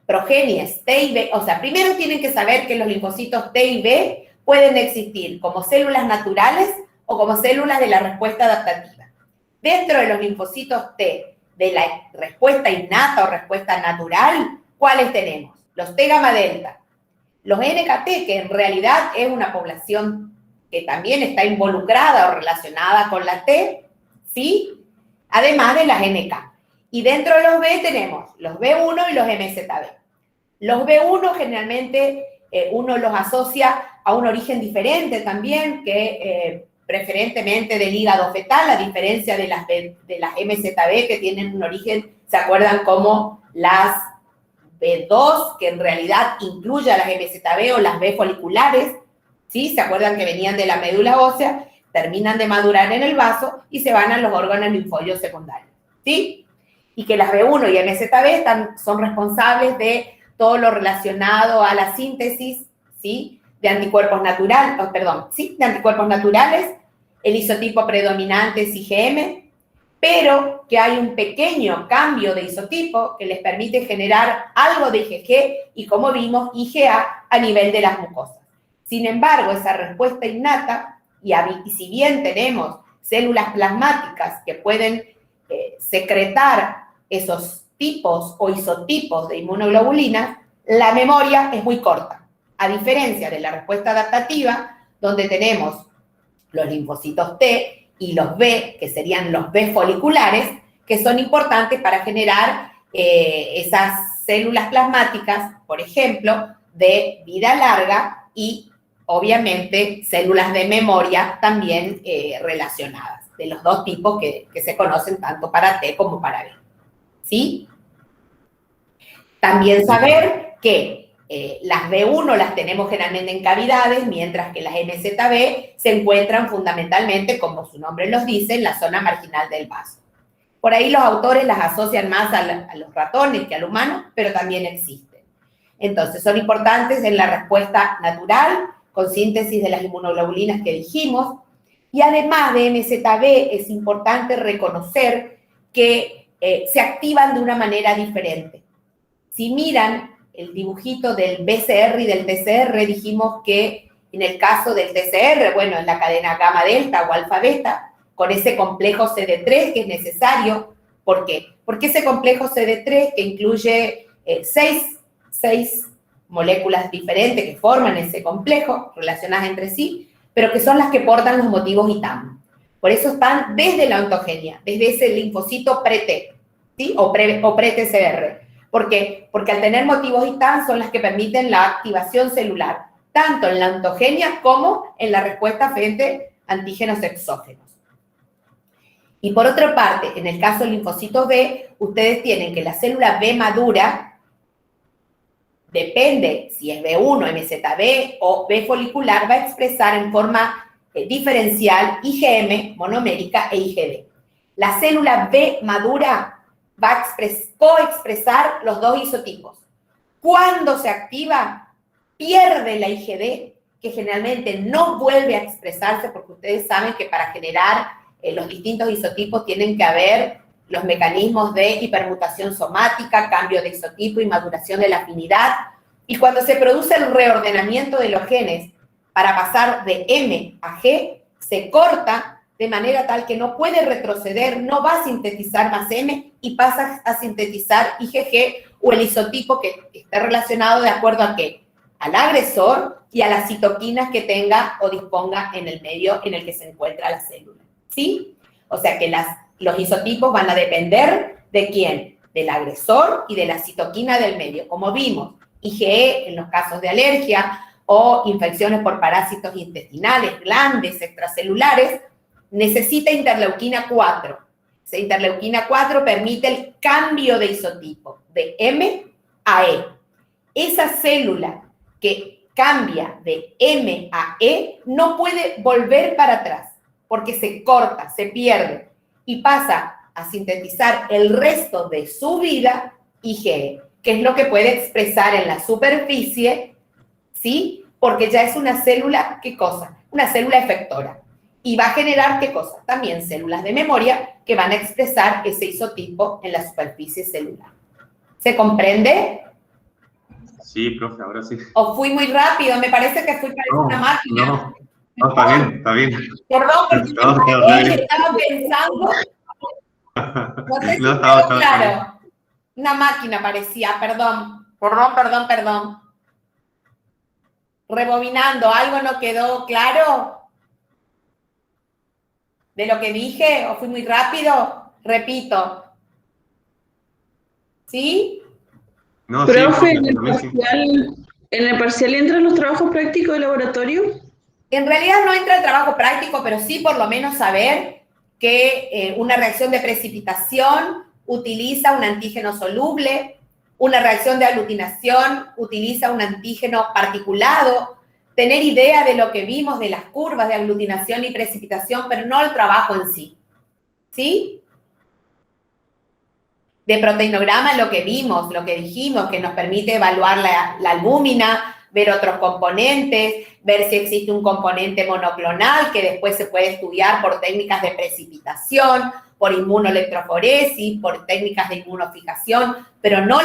progenies T y B. O sea, primero tienen que saber que los linfocitos T y B pueden existir como células naturales o como células de la respuesta adaptativa. Dentro de los linfocitos T de la respuesta innata o respuesta natural, ¿cuáles tenemos? Los T gamma delta, los NKT, que en realidad es una población que también está involucrada o relacionada con la T, ¿sí? Además de las NK. Y dentro de los B tenemos los B1 y los MZB. Los B1 generalmente uno los asocia a un origen diferente también, que preferentemente del hígado fetal, a diferencia de las MZB que tienen un origen, ¿se acuerdan? Como las B2, que en realidad incluye a las MZB o las B foliculares, ¿sí? ¿Se acuerdan que venían de la médula ósea? Terminan de madurar en el vaso y se van a los órganos linfóides secundarios, ¿sí? Y que las B1 y MZB son responsables de todo lo relacionado a la síntesis, ¿sí? De anticuerpos naturales, de anticuerpos naturales, el isotipo predominante es IgM, pero que hay un pequeño cambio de isotipo que les permite generar algo de IgG y, como vimos, IgA a nivel de las mucosas. Sin embargo, esa respuesta innata, y si bien tenemos células plasmáticas que pueden secretar esos tipos o isotipos de inmunoglobulinas, la memoria es muy corta, a diferencia de la respuesta adaptativa, donde tenemos los linfocitos T y los B, que serían los B foliculares, que son importantes para generar esas células plasmáticas, por ejemplo, de vida larga y, obviamente, células de memoria también relacionadas, de los dos tipos que se conocen tanto para T como para B. ¿Sí? También saber que las B1 las tenemos generalmente en cavidades, mientras que las MZB se encuentran fundamentalmente, como su nombre los dice, en la zona marginal del vaso. Por ahí los autores las asocian más a los ratones que al humano, pero también existen. Entonces, son importantes en la respuesta natural con síntesis de las inmunoglobulinas que dijimos. Y además de MZB, es importante reconocer que se activan de una manera diferente. Si miran el dibujito del BCR y del TCR, dijimos que en el caso del TCR, bueno, en la cadena gamma delta o alfa beta, con ese complejo CD3 que es necesario. ¿Por qué? Porque ese complejo CD3 que incluye seis moléculas diferentes que forman ese complejo, relacionadas entre sí, pero que son las que portan los motivos ITAM. Por eso están desde la ontogenia, desde ese linfocito pre-T, ¿sí? O pre-TCR. ¿Por qué? Porque al tener motivos ITAM son las que permiten la activación celular, tanto en la ontogenia como en la respuesta frente a antígenos exógenos. Y por otra parte, en el caso del linfocito B, ustedes tienen que la célula B madura, depende si es B1, MZB o B folicular, va a expresar en forma diferencial IgM, monomérica e IgD. La célula B madura va a coexpresar los dos isotipos. Cuando se activa, pierde la IgD, que generalmente no vuelve a expresarse, porque ustedes saben que para generar los distintos isotipos tienen que haber los mecanismos de hipermutación somática, cambio de isotipo y maduración de la afinidad. Y cuando se produce el reordenamiento de los genes para pasar de M a G, se corta de manera tal que no puede retroceder, no va a sintetizar más M y pasa a sintetizar IgG o el isotipo que está relacionado de acuerdo a qué, al agresor y a las citoquinas que tenga o disponga en el medio en el que se encuentra la célula. ¿Sí? O sea que los isotipos van a depender de quién, del agresor y de la citoquina del medio. Como vimos, IgE en los casos de alergia o infecciones por parásitos intestinales, glandes, extracelulares, necesita interleuquina 4. Esa interleuquina 4 permite el cambio de isotipo de M a E. Esa célula que cambia de M a E no puede volver para atrás porque se corta, se pierde y pasa a sintetizar el resto de su vida IgE, que es lo que puede expresar en la superficie, ¿sí? Porque ya es una célula, ¿qué cosa? Una célula efectora. Y va a generar, ¿qué cosa? También células de memoria que van a expresar ese isotipo en la superficie celular. ¿Se comprende? Sí, profe, ahora sí. ¿O fui muy rápido? Me parece que fui para una máquina. No, está bien, está bien. Perdón, porque estaba pensando. No sé si quedó claro. Una máquina parecía, perdón. Rebobinando, ¿algo no quedó claro de lo que dije? ¿O fui muy rápido? Repito. ¿Sí? No, profe, sí, ¿en el parcial entran los trabajos prácticos de laboratorio? En realidad no entra el trabajo práctico, pero sí por lo menos saber que una reacción de precipitación utiliza un antígeno soluble, una reacción de aglutinación utiliza un antígeno particulado, tener idea de lo que vimos de las curvas de aglutinación y precipitación, pero no el trabajo en sí. ¿Sí? De proteinograma lo que vimos, lo que dijimos, que nos permite evaluar la albúmina, ver otros componentes, ver si existe un componente monoclonal que después se puede estudiar por técnicas de precipitación, por inmunoelectroforesis, por técnicas de inmunofijación, pero no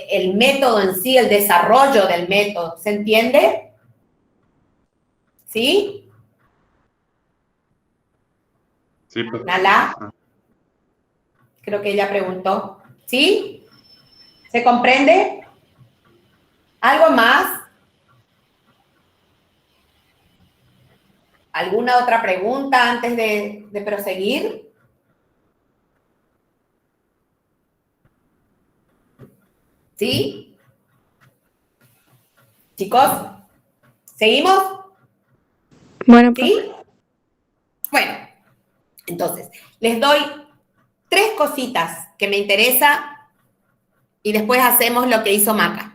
el método en sí, el desarrollo del método. ¿Se entiende? ¿Sí? Sí, pues. Nala. Creo que ella preguntó. ¿Sí? ¿Se comprende? ¿Algo más? ¿Alguna otra pregunta antes de proseguir? ¿Sí? Chicos, ¿seguimos? Bueno, ¿sí? Bueno, entonces, les doy 3 cositas que me interesa y después hacemos lo que hizo Maca.